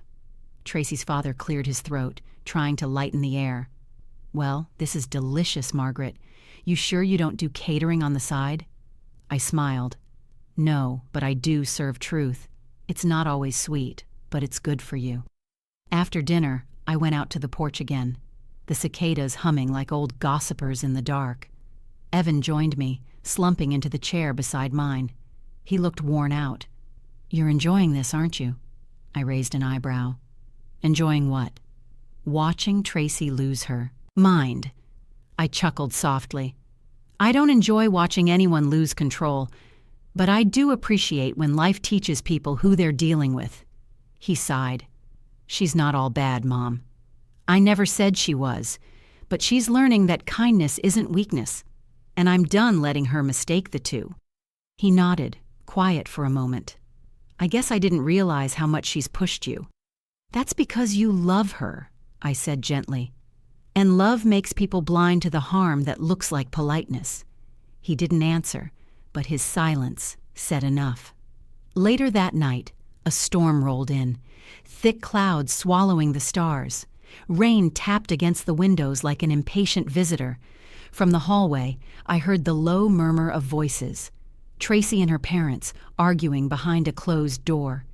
Tracy's father cleared his throat, trying to lighten the air. "Well, this is delicious, Margaret. You sure you don't do catering on the side?" I smiled. "No, but I do serve truth. It's not always sweet, but it's good for you." After dinner, I went out to the porch again, the cicadas humming like old gossipers in the dark. Evan joined me, slumping into the chair beside mine. He looked worn out. "You're enjoying this, aren't you?" I raised an eyebrow. "Enjoying what?" "Watching Tracy lose her mind." I chuckled softly. "I don't enjoy watching anyone lose control, but I do appreciate when life teaches people who they're dealing with." He sighed. "She's not all bad, Mom. I never said she was, but she's learning that kindness isn't weakness, and I'm done letting her mistake the two." He nodded, quiet for a moment. "I guess I didn't realize how much she's pushed you." "That's because you love her," I said gently. And love makes people blind to the harm that looks like politeness. He didn't answer, but his silence said enough. Later that night, a storm rolled in, thick clouds swallowing the stars. Rain tapped against the windows like an impatient visitor. From the hallway, I heard the low murmur of voices. Tracy and her parents arguing behind a closed door.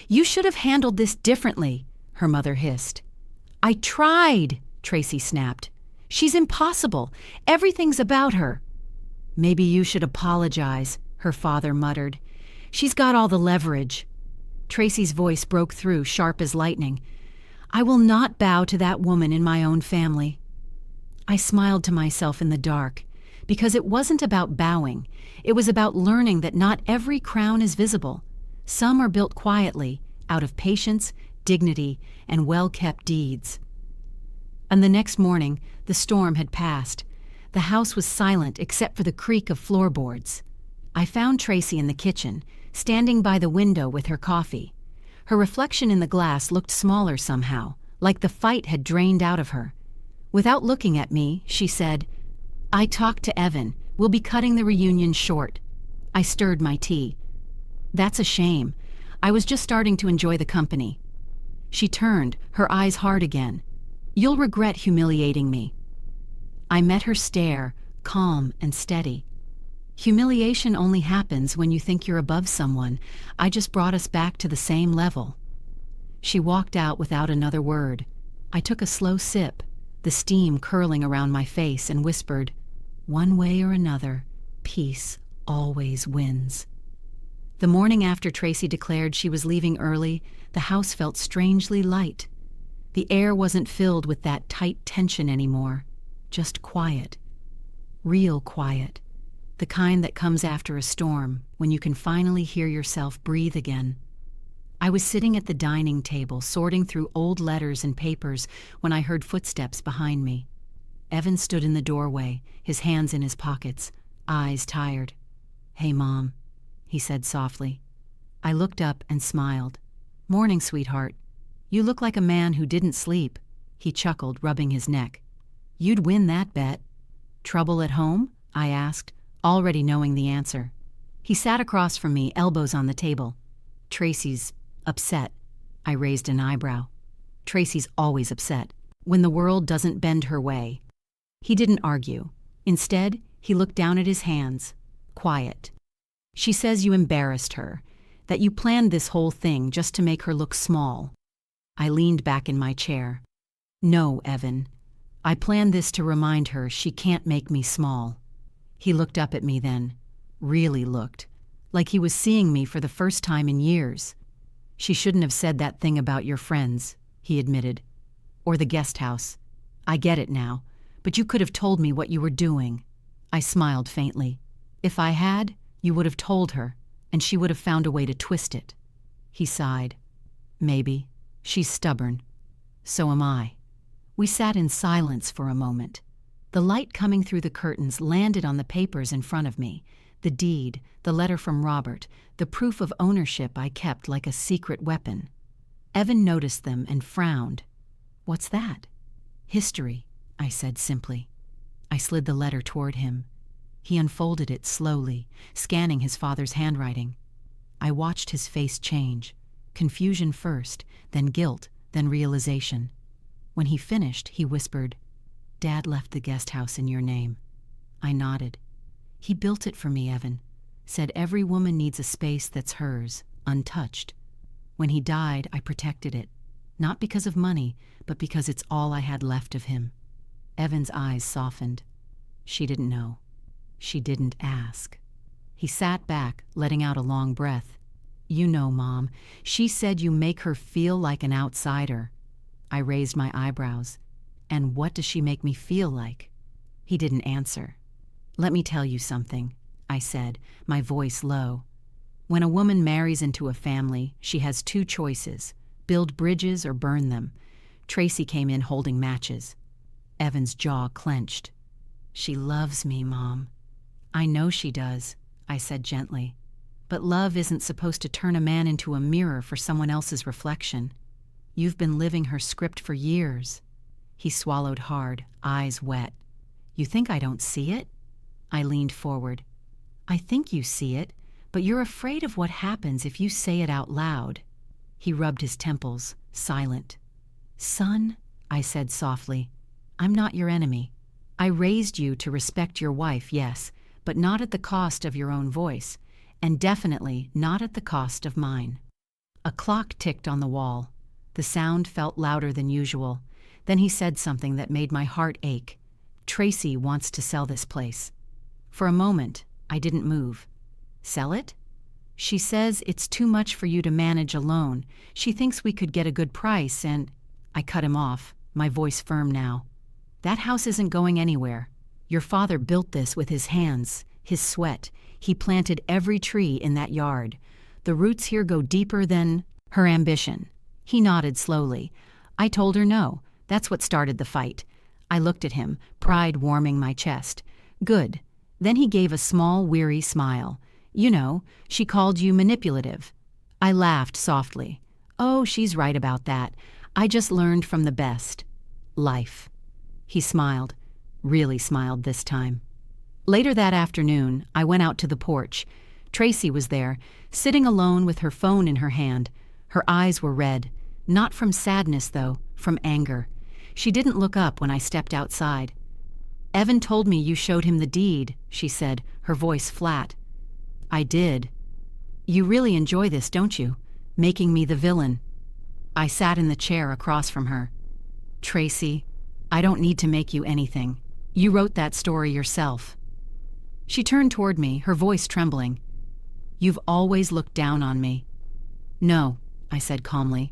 "You should have handled this differently," her mother hissed. "I tried," Tracy snapped. "She's impossible. Everything's about her." "Maybe you should apologize," her father muttered. "She's got all the leverage." Tracy's voice broke through, sharp as lightning. "I will not bow to that woman in my own family." I smiled to myself in the dark, because it wasn't about bowing. It was about learning that not every crown is visible. Some are built quietly, out of patience, dignity, and well-kept deeds. And the next morning, the storm had passed. The house was silent except for the creak of floorboards. I found Tracy in the kitchen, standing by the window with her coffee. Her reflection in the glass looked smaller somehow, like the fight had drained out of her. Without looking at me, she said, "I talked to Evan. We'll be cutting the reunion short." I stirred my tea. "That's a shame. I was just starting to enjoy the company." She turned, her eyes hard again. "You'll regret humiliating me." I met her stare, calm and steady. "Humiliation only happens when you think you're above someone. I just brought us back to the same level." She walked out without another word. I took a slow sip, the steam curling around my face, and whispered, "One way or another, peace always wins." The morning after Tracy declared she was leaving early, the house felt strangely light. The air wasn't filled with that tight tension anymore, just quiet. Real quiet. The kind that comes after a storm, when you can finally hear yourself breathe again. I was sitting at the dining table, sorting through old letters and papers, when I heard footsteps behind me. Evan stood in the doorway, his hands in his pockets, eyes tired. "Hey, Mom," he said softly. I looked up and smiled. "Morning, sweetheart. You look like a man who didn't sleep," he chuckled, rubbing his neck. "You'd win that bet." "Trouble at home?" I asked, already knowing the answer. He sat across from me, elbows on the table. "Tracy's upset." I raised an eyebrow. "Tracy's always upset, when the world doesn't bend her way." He didn't argue. Instead, he looked down at his hands, quiet. "She says you embarrassed her, that you planned this whole thing just to make her look small." I leaned back in my chair. "No, Evan. I planned this to remind her she can't make me small." He looked up at me then, really looked, like he was seeing me for the first time in years. "She shouldn't have said that thing about your friends," he admitted. "Or the guest house. I get it now, but you could have told me what you were doing." I smiled faintly. "If I had, you would have told her, and she would have found a way to twist it." He sighed. "Maybe. She's stubborn. So am I." We sat in silence for a moment. The light coming through the curtains landed on the papers in front of me, the deed, the letter from Robert, the proof of ownership I kept like a secret weapon. Evan noticed them and frowned. "What's that?" "History," I said simply. I slid the letter toward him. He unfolded it slowly, scanning his father's handwriting. I watched his face change, confusion first, then guilt, then realization. When he finished, he whispered, "Dad left the guest house in your name." I nodded. "He built it for me, Evan. Said every woman needs a space that's hers, untouched. When he died, I protected it, not because of money, but because it's all I had left of him." Evan's eyes softened. She didn't know. She didn't ask. He sat back, letting out a long breath. "You know, Mom, she said you make her feel like an outsider." I raised my eyebrows. "And what does she make me feel like?" He didn't answer. "Let me tell you something," I said, my voice low. "When a woman marries into a family, she has two choices, build bridges or burn them." Tracy came in holding matches. Evan's jaw clenched. "She loves me, Mom." "I know she does," I said gently. "But love isn't supposed to turn a man into a mirror for someone else's reflection. You've been living her script for years." He swallowed hard, eyes wet. You think I don't see it? I leaned forward. I think you see it, but you're afraid of what happens if you say it out loud. He rubbed his temples, silent. Son, I said softly, I'm not your enemy. I raised you to respect your wife, yes, but not at the cost of your own voice, and definitely not at the cost of mine. A clock ticked on the wall. The sound felt louder than usual. Then he said something that made my heart ache. Tracy wants to sell this place. For a moment, I didn't move. Sell it? She says it's too much for you to manage alone. She thinks we could get a good price and... I cut him off, my voice firm now. That house isn't going anywhere. Your father built this with his hands, his sweat. He planted every tree in that yard. The roots here go deeper than her ambition. He nodded slowly. I told her no. That's what started the fight. I looked at him, pride warming my chest. Good. Then he gave a small, weary smile. You know, she called you manipulative. I laughed softly. Oh, she's right about that. I just learned from the best. Life. He smiled. Really smiled this time. Later that afternoon, I went out to the porch. Tracy was there, sitting alone with her phone in her hand. Her eyes were red. Not from sadness, though, from anger. She didn't look up when I stepped outside. Evan told me you showed him the deed, she said, her voice flat. I did. You really enjoy this, don't you? Making me the villain. I sat in the chair across from her. Tracy, I don't need to make you anything. You wrote that story yourself. She turned toward me, her voice trembling. You've always looked down on me. No, I said calmly.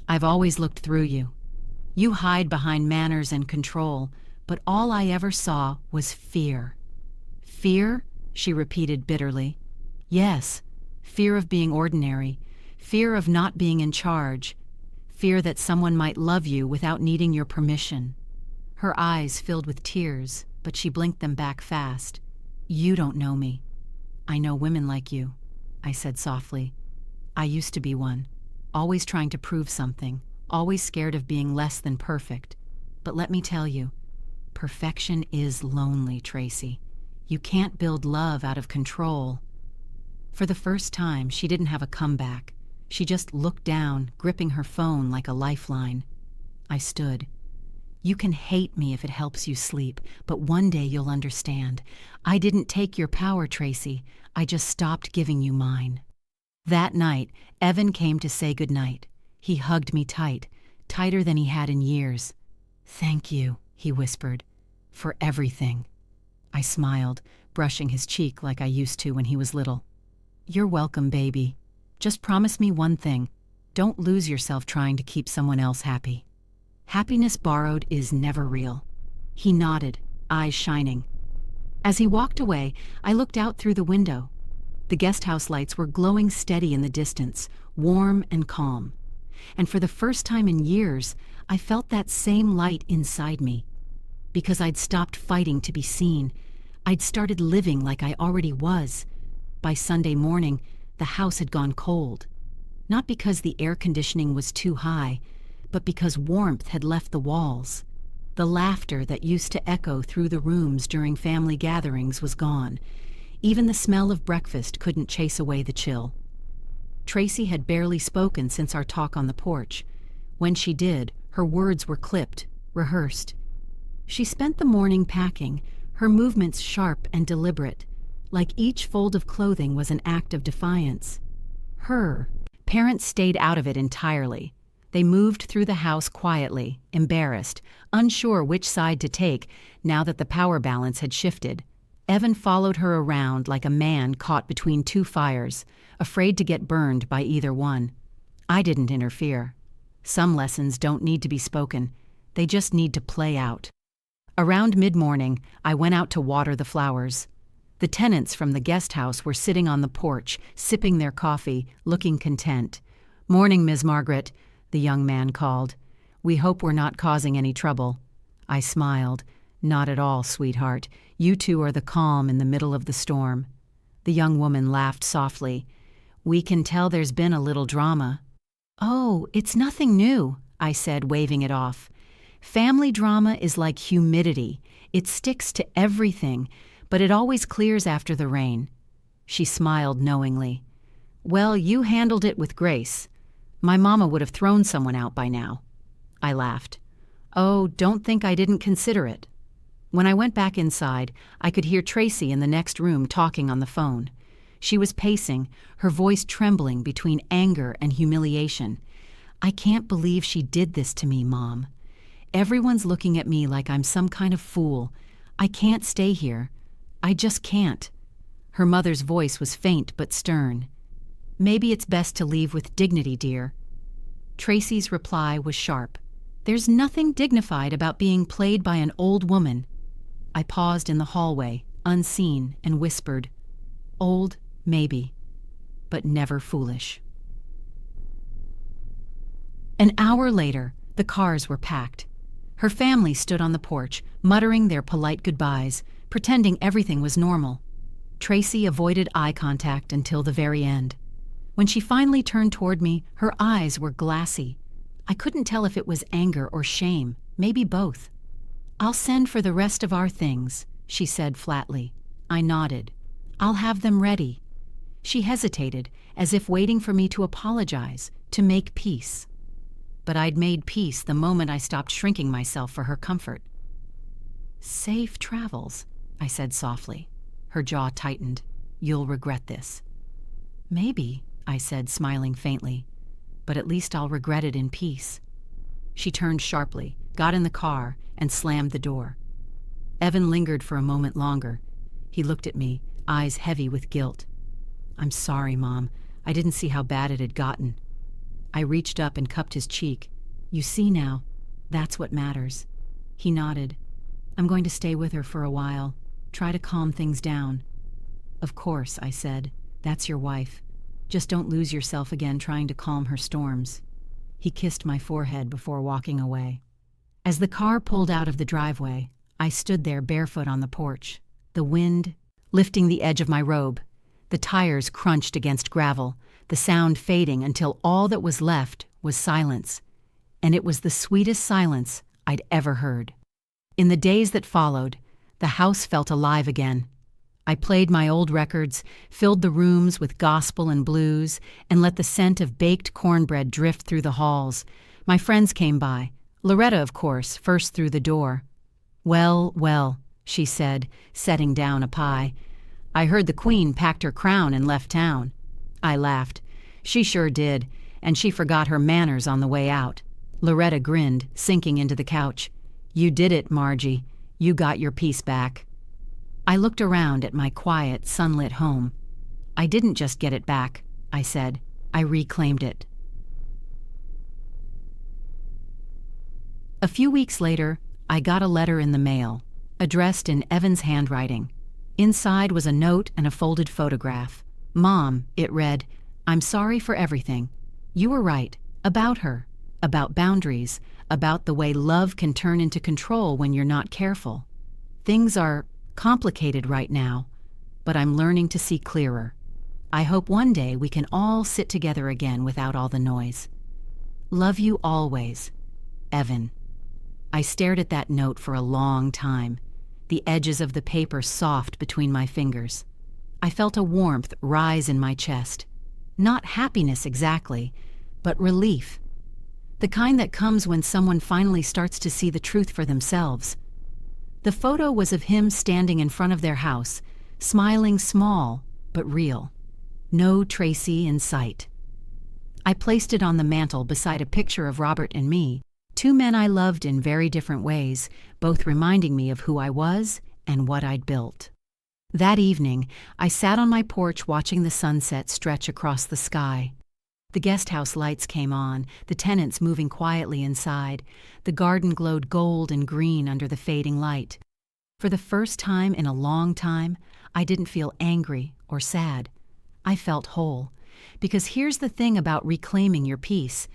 I've always looked through you. You hide behind manners and control, but all I ever saw was fear. Fear? She repeated bitterly. Yes, fear of being ordinary, fear of not being in charge, fear that someone might love you without needing your permission. Her eyes filled with tears, but she blinked them back fast. You don't know me. I know women like you, I said softly. I used to be one, always trying to prove something, always scared of being less than perfect. But let me tell you, perfection is lonely, Tracy. You can't build love out of control. For the first time, she didn't have a comeback. She just looked down, gripping her phone like a lifeline. I stood. You can hate me if it helps you sleep, but one day you'll understand. I didn't take your power, Tracy. I just stopped giving you mine. That night, Evan came to say goodnight. He hugged me tight, tighter than he had in years. Thank you, he whispered, for everything. I smiled, brushing his cheek like I used to when he was little. You're welcome, baby. Just promise me one thing. Don't lose yourself trying to keep someone else happy. Happiness borrowed is never real. He nodded, eyes shining. As he walked away, I looked out through the window. The guest house lights were glowing steady in the distance, warm and calm. And for the first time in years, I felt that same light inside me. Because I'd stopped fighting to be seen. I'd started living like I already was. By Sunday morning, the house had gone cold. Not because the air conditioning was too high, but because warmth had left the walls. The laughter that used to echo through the rooms during family gatherings was gone. Even the smell of breakfast couldn't chase away the chill. Tracy had barely spoken since our talk on the porch. When she did, her words were clipped, rehearsed. She spent the morning packing, her movements sharp and deliberate, like each fold of clothing was an act of defiance. Her parents stayed out of it entirely. They moved through the house quietly, embarrassed, unsure which side to take now that the power balance had shifted. Evan followed her around like a man caught between two fires, afraid to get burned by either one. I didn't interfere. Some lessons don't need to be spoken. They just need to play out. Around mid-morning, I went out to water the flowers. The tenants from the guest house were sitting on the porch, sipping their coffee, looking content. "Morning, Ms. Margaret," the young man called. "We hope we're not causing any trouble." I smiled. "Not at all, sweetheart. You two are the calm in the middle of the storm." The young woman laughed softly. "We can tell there's been a little drama." "Oh, it's nothing new," I said, waving it off. Family drama is like humidity. It sticks to everything, but it always clears after the rain. She smiled knowingly. Well, you handled it with grace. My mama would have thrown someone out by now. I laughed. Oh, don't think I didn't consider it. When I went back inside, I could hear Tracy in the next room talking on the phone. She was pacing, her voice trembling between anger and humiliation. I can't believe she did this to me, Mom. Everyone's looking at me like I'm some kind of fool. I can't stay here. I just can't. Her mother's voice was faint but stern. Maybe it's best to leave with dignity, dear. Tracy's reply was sharp. There's nothing dignified about being played by an old woman. I paused in the hallway, unseen, and whispered, Old, maybe, but never foolish. An hour later, the cars were packed. Her family stood on the porch, muttering their polite goodbyes, pretending everything was normal. Tracy avoided eye contact until the very end. When she finally turned toward me, her eyes were glassy. I couldn't tell if it was anger or shame, maybe both. I'll send for the rest of our things, she said flatly. I nodded. I'll have them ready. She hesitated, as if waiting for me to apologize, to make peace. But I'd made peace the moment I stopped shrinking myself for her comfort. Safe travels, I said softly. Her jaw tightened. You'll regret this. Maybe, I said, smiling faintly, but at least I'll regret it in peace. She turned sharply, got in the car, and slammed the door. Evan lingered for a moment longer. He looked at me, eyes heavy with guilt. I'm sorry, Mom. I didn't see how bad it had gotten. I reached up and cupped his cheek. You see now, that's what matters. He nodded. I'm going to stay with her for a while, try to calm things down. Of course, I said. That's your wife. Just don't lose yourself again trying to calm her storms. He kissed my forehead before walking away. As the car pulled out of the driveway, I stood there barefoot on the porch, the wind lifting the edge of my robe. The tires crunched against gravel, the sound fading until all that was left was silence. And it was the sweetest silence I'd ever heard. In the days that followed, the house felt alive again. I played my old records, filled the rooms with gospel and blues, and let the scent of baked cornbread drift through the halls. My friends came by. Loretta, of course, first through the door. Well, well, she said, setting down a pie. I heard the Queen packed her crown and left town. I laughed. She sure did, and she forgot her manners on the way out. Loretta grinned, sinking into the couch. You did it, Margie. You got your peace back. I looked around at my quiet, sunlit home. I didn't just get it back, I said. I reclaimed it. A few weeks later, I got a letter in the mail, addressed in Evan's handwriting. Inside was a note and a folded photograph. Mom, it read, I'm sorry for everything. You were right, about her, about boundaries, about the way love can turn into control when you're not careful. Things are complicated right now, but I'm learning to see clearer. I hope one day we can all sit together again without all the noise. Love you always, Evan. I stared at that note for a long time, the edges of the paper soft between my fingers. I felt a warmth rise in my chest. Not happiness exactly, but relief. The kind that comes when someone finally starts to see the truth for themselves. The photo was of him standing in front of their house, smiling small but real. No Tracy in sight. I placed it on the mantel beside a picture of Robert and me, two men I loved in very different ways, both reminding me of who I was and what I'd built. That evening, I sat on my porch watching the sunset stretch across the sky. The guest house lights came on, the tenants moving quietly inside. The garden glowed gold and green under the fading light. For the first time in a long time, I didn't feel angry or sad. I felt whole. Because here's the thing about reclaiming your peace.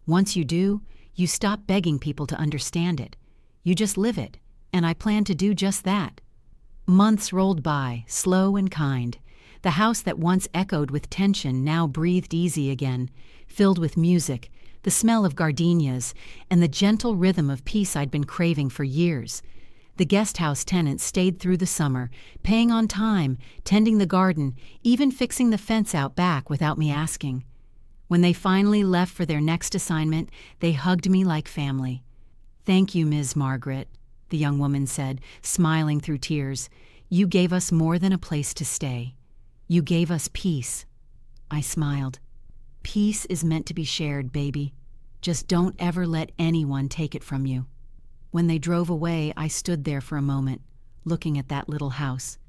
Once you do, you stop begging people to understand it. You just live it, and I plan to do just that. Months rolled by, slow and kind. The house that once echoed with tension now breathed easy again, filled with music, the smell of gardenias, and the gentle rhythm of peace I'd been craving for years. The guest house tenants stayed through the summer, paying on time, tending the garden, even fixing the fence out back without me asking. When they finally left for their next assignment, they hugged me like family. "Thank you, Ms. Margaret," the young woman said, smiling through tears. "You gave us more than a place to stay. You gave us peace." I smiled. "Peace is meant to be shared, baby. Just don't ever let anyone take it from you." When they drove away, I stood there for a moment, looking at that little house.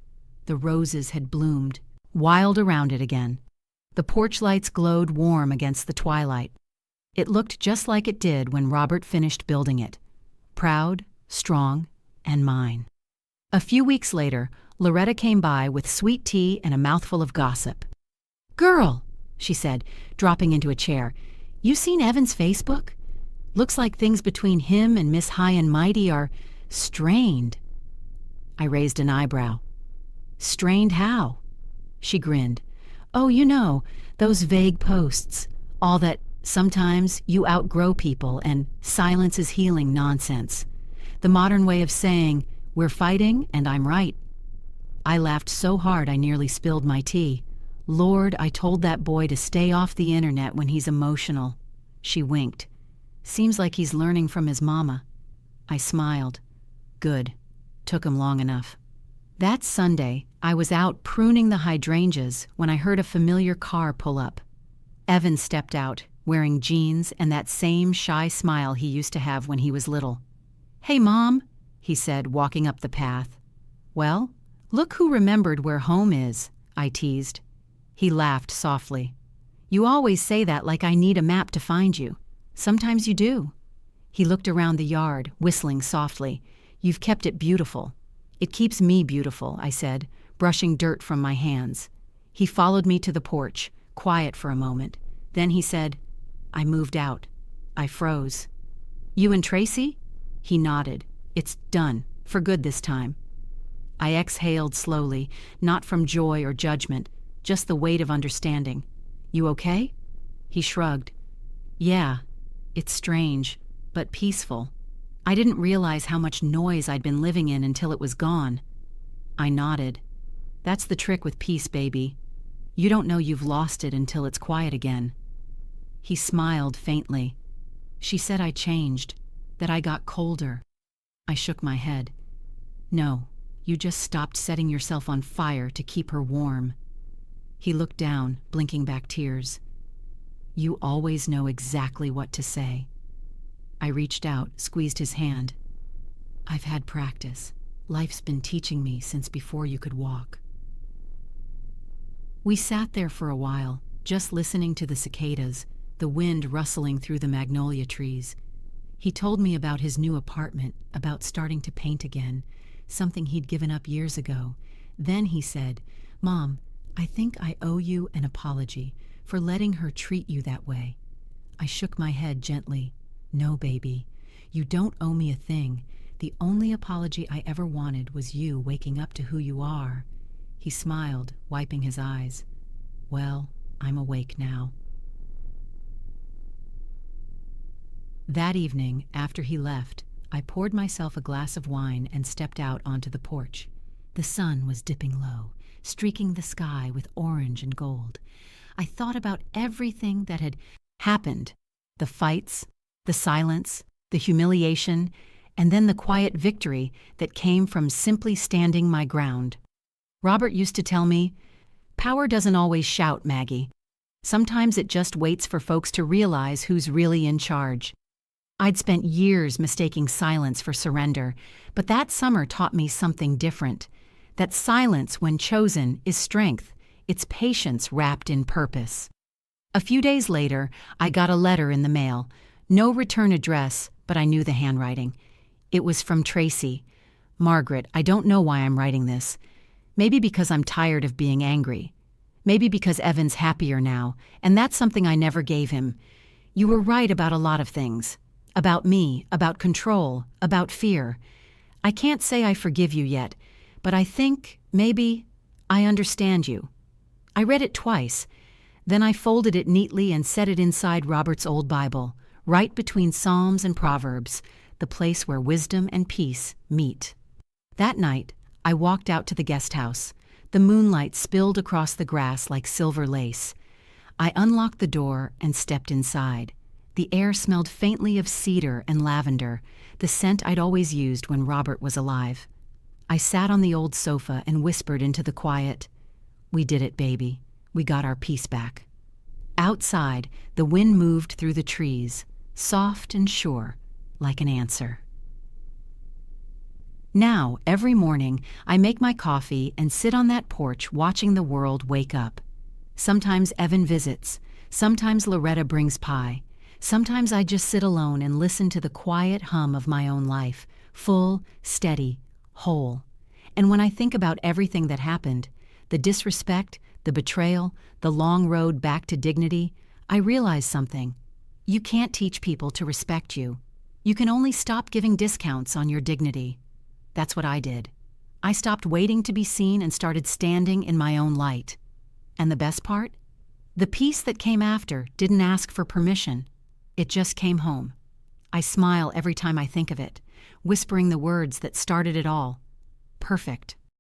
The roses had bloomed, wild around it again. The porch lights glowed warm against the twilight. It looked just like it did when Robert finished building it. Proud, strong, and mine. A few weeks later, Loretta came by with sweet tea and a mouthful of gossip. "Girl," she said, dropping into a chair, "you seen Evan's Facebook? Looks like things between him and Miss High and Mighty are strained." I raised an eyebrow. "Strained how?" She grinned. "Oh, you know, those vague posts. All that sometimes you outgrow people and silence is healing nonsense. The modern way of saying, we're fighting and I'm right." I laughed so hard I nearly spilled my tea. "Lord, I told that boy to stay off the internet when he's emotional." She winked. "Seems like he's learning from his mama." I smiled. Good. Took him long enough. That Sunday, I was out pruning the hydrangeas when I heard a familiar car pull up. Evan stepped out, wearing jeans and that same shy smile he used to have when he was little. "Hey, Mom," he said, walking up the path. "Well, look who remembered where home is," I teased. He laughed softly. "You always say that like I need a map to find you. Sometimes you do." He looked around the yard, whistling softly. "You've kept it beautiful." "It keeps me beautiful," I said, brushing dirt from my hands. He followed me to the porch, quiet for a moment. Then he said, "I moved out." I froze. "You and Tracy?" He nodded. "It's done, for good this time." I exhaled slowly, not from joy or judgment, just the weight of understanding. "You okay?" He shrugged. "Yeah, it's strange, but peaceful. I didn't realize how much noise I'd been living in until it was gone." I nodded. "That's the trick with peace, baby. You don't know you've lost it until it's quiet again." He smiled faintly. "She said I changed, that I got colder." I shook my head. "No, you just stopped setting yourself on fire to keep her warm." He looked down, blinking back tears. "You always know exactly what to say." I reached out, squeezed his hand. "I've had practice. Life's been teaching me since before you could walk." We sat there for a while, just listening to the cicadas, the wind rustling through the magnolia trees. He told me about his new apartment, about starting to paint again, something he'd given up years ago. Then he said, "Mom, I think I owe you an apology for letting her treat you that way." I shook my head gently. "No, baby, you don't owe me a thing. The only apology I ever wanted was you waking up to who you are." He smiled, wiping his eyes. "Well, I'm awake now." That evening, after he left, I poured myself a glass of wine and stepped out onto the porch. The sun was dipping low, streaking the sky with orange and gold. I thought about everything that had happened, the fights, the silence, the humiliation, and then the quiet victory that came from simply standing my ground. Robert used to tell me, "Power doesn't always shout, Maggie. Sometimes it just waits for folks to realize who's really in charge." I'd spent years mistaking silence for surrender, but that summer taught me something different. That silence, when chosen, is strength. It's patience wrapped in purpose. A few days later, I got a letter in the mail. No return address, but I knew the handwriting. It was from Tracy. "Margaret, I don't know why I'm writing this. Maybe because I'm tired of being angry. Maybe because Evan's happier now, and that's something I never gave him. You were right about a lot of things. About me, about control, about fear. I can't say I forgive you yet, but I think, maybe, I understand you." I read it twice. Then I folded it neatly and set it inside Robert's old Bible, right between Psalms and Proverbs, the place where wisdom and peace meet. That night, I walked out to the guest house. The moonlight spilled across the grass like silver lace. I unlocked the door and stepped inside. The air smelled faintly of cedar and lavender, the scent I'd always used when Robert was alive. I sat on the old sofa and whispered into the quiet, "We did it, baby. We got our peace back." Outside, the wind moved through the trees, soft and sure, like an answer. Now, every morning, I make my coffee and sit on that porch watching the world wake up. Sometimes Evan visits, sometimes Loretta brings pie. Sometimes I just sit alone and listen to the quiet hum of my own life, full, steady, whole. And when I think about everything that happened, the disrespect, the betrayal, the long road back to dignity, I realize something. You can't teach people to respect you. You can only stop giving discounts on your dignity. That's what I did. I stopped waiting to be seen and started standing in my own light. And the best part? The peace that came after didn't ask for permission. It just came home. I smile every time I think of it, whispering the words that started it all. Perfect.